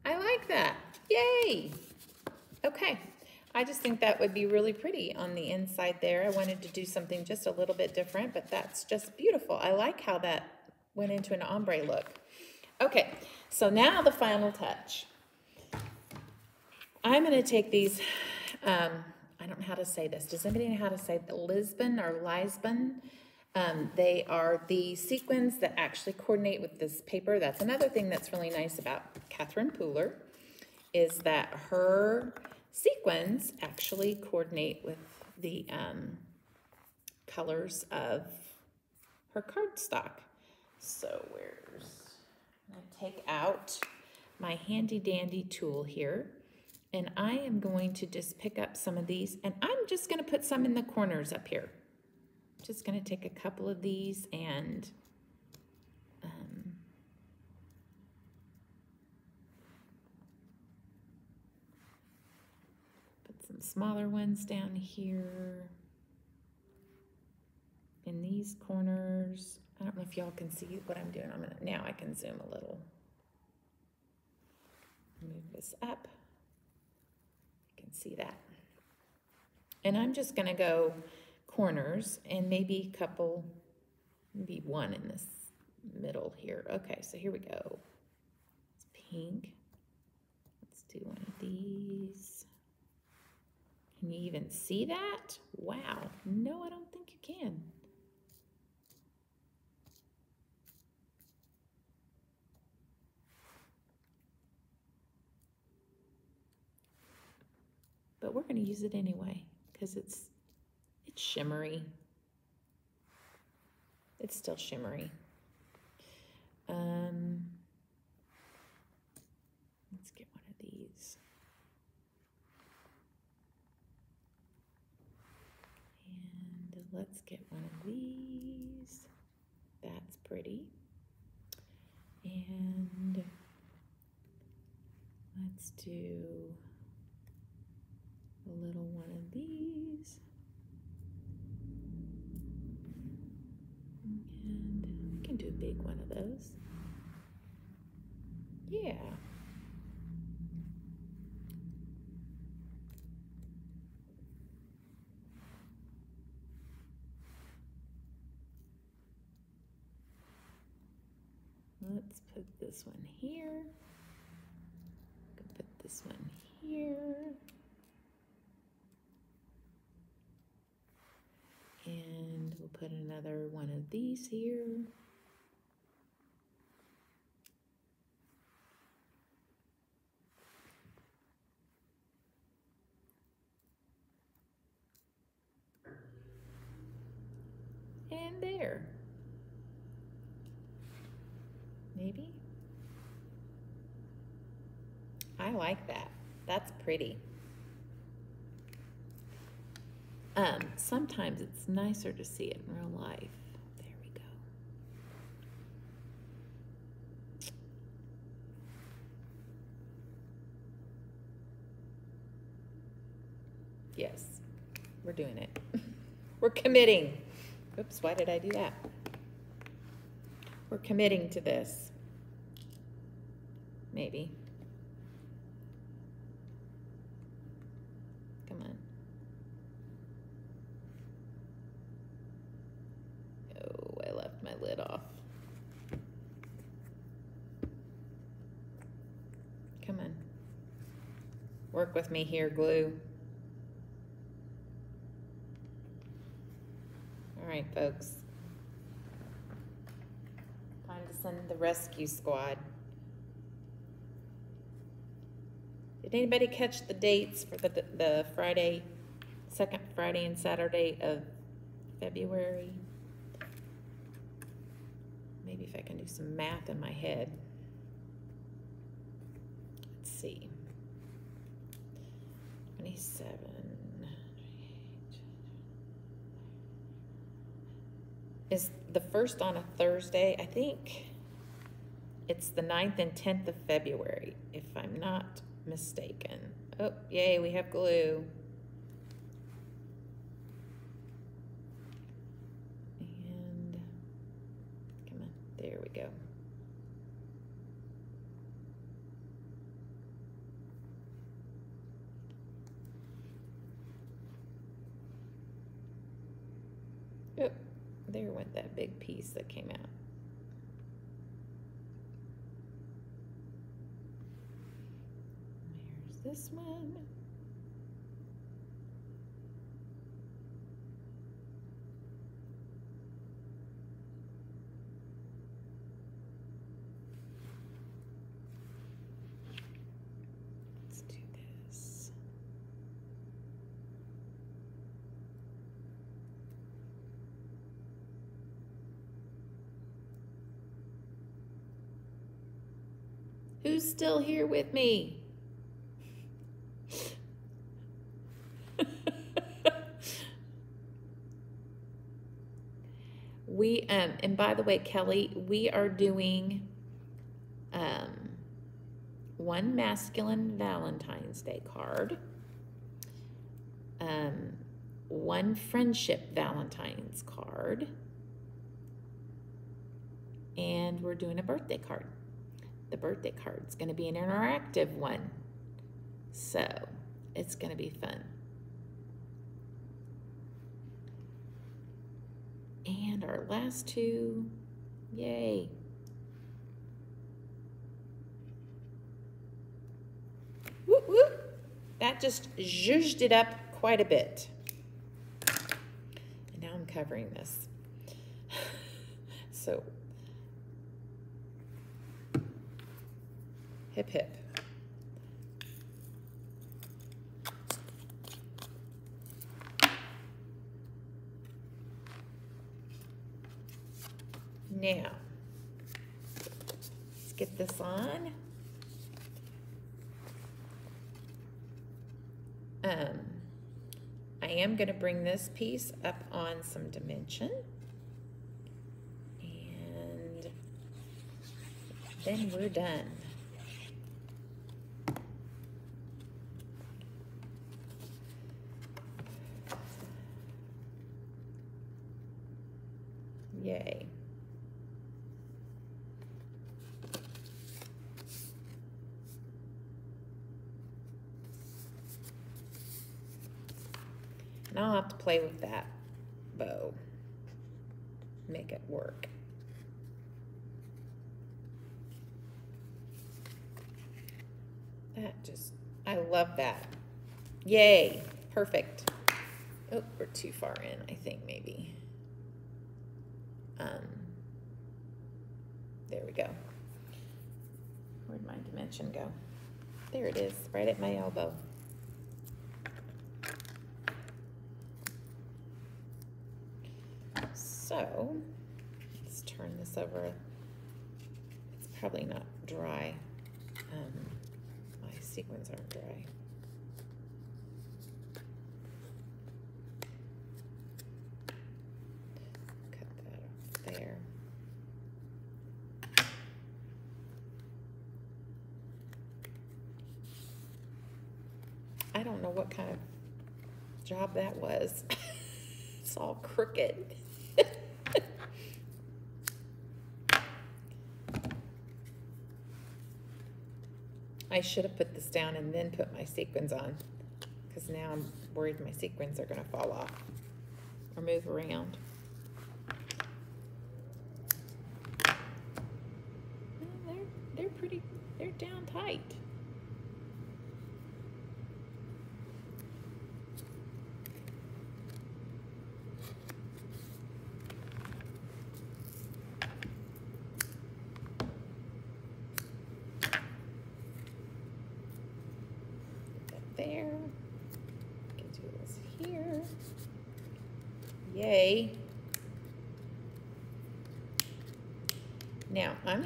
S1: I like that. Yay! Okay. I just think that would be really pretty on the inside there. I wanted to do something just a little bit different, but that's just beautiful. I like how that went into an ombre look. Okay, so now the final touch. I'm going to take these, I don't know how to say this. Does anybody know how to say Lisbon or Lisbon? They are the sequins that actually coordinate with this paper. That's another thing that's really nice about Catherine Pooler, is that her sequins actually coordinate with the colors of her cardstock. So I'm going to take out my handy dandy tool here, and I am going to just pick up some of these, and I'm just going to put some in the corners up here. Just going to take a couple of these and put some smaller ones down here in these corners. I don't know if y'all can see what I'm doing. Now I can zoom a little. Move this up. You can see that. And I'm just going to go corners and maybe a couple, maybe one in this middle here. Okay, so here we go. It's pink. Let's do one of these. Can you even see that? Wow. No, I don't think you can. But we're going to use it anyway because it's shimmery. It's still shimmery. Let's get one of these. And let's get one of these. That's pretty. And let's do a little one of these. And we can do a big one of those. Yeah. put this one here. Put this one here. And we'll put another one of these here. And there. Maybe. I like that. That's pretty. Sometimes it's nicer to see it in real life. There we go. Yes, we're doing it. We're committing. Oops, why did I do that? We're committing to this. Maybe. Come on. Oh, I left my lid off. Come on. Work with me here, glue. All right, folks. Time to send the rescue squad. Did anybody catch the dates for the Friday, second Friday and Saturday of February? Maybe if I can do some math in my head. Let's see. 27. Is the first on a Thursday? I think it's the 9th and 10th of February, if I'm not mistaken. Oh, yay, we have glue. And come on, there we go. Oh, there went that big piece that came out. There's this one. Let's do this. Who's still here with me? And by the way, Kelly, we are doing one masculine Valentine's Day card, one friendship Valentine's card, and we're doing a birthday card. The birthday card's going to be an interactive one, so it's going to be fun. And our last two, yay. Whoop, whoop. That just zhuzhed it up quite a bit. And now I'm covering this. So, hip hip. Now, let's get this on. I am going to bring this piece up on some dimension. And then we're done. Yay. And I'll have to play with that bow, make it work. I love that. Yay, perfect. Oh, we're too far in, I think, maybe. There we go. Where'd my dimension go? There it is, right at my elbow. So, let's turn this over. It's probably not dry. My sequins aren't dry. Cut that off there. I don't know what kind of job that was. It's all crooked. I should have put this down and then put my sequins on, because now I'm worried my sequins are going to fall off or move around. They're pretty, they're down tight. There, can do this here. Yay. Now I'm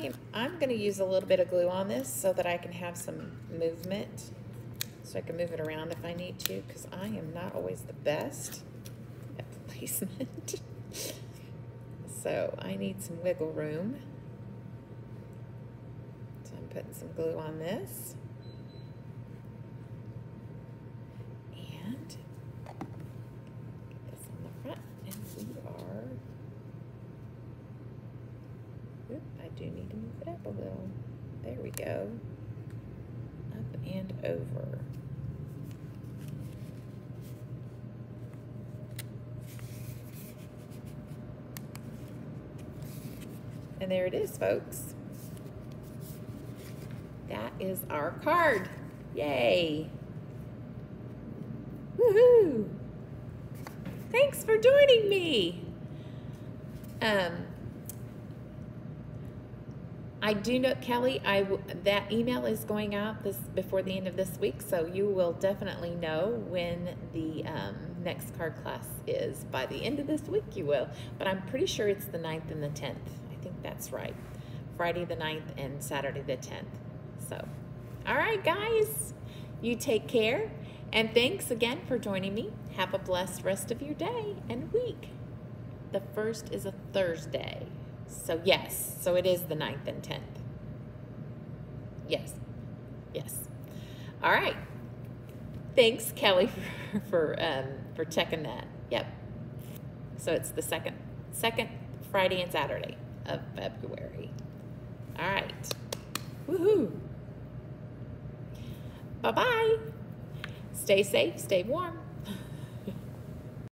S1: going to use a little bit of glue on this so that I can have some movement, so I can move it around if I need to, because I am not always the best at placement. So I need some wiggle room. So I'm putting some glue on this. Do need to move it up a little. There we go. Up and over. And there it is, folks. That is our card. Yay. Woohoo. Thanks for joining me. I do know, Kelly, that email is going out before the end of this week, so you will definitely know when the next card class is. By the end of this week, you will. But I'm pretty sure it's the 9th and the 10th. I think that's right. Friday the 9th and Saturday the 10th. So, all right, guys, you take care. And thanks again for joining me. Have a blessed rest of your day and week. The 1st is a Thursday. So yes, so it is the 9th and 10th. Yes, yes. All right. Thanks, Kelly, for checking that. Yep. So it's the second Friday and Saturday of February. All right. Woohoo. Bye-bye. Stay safe, stay warm.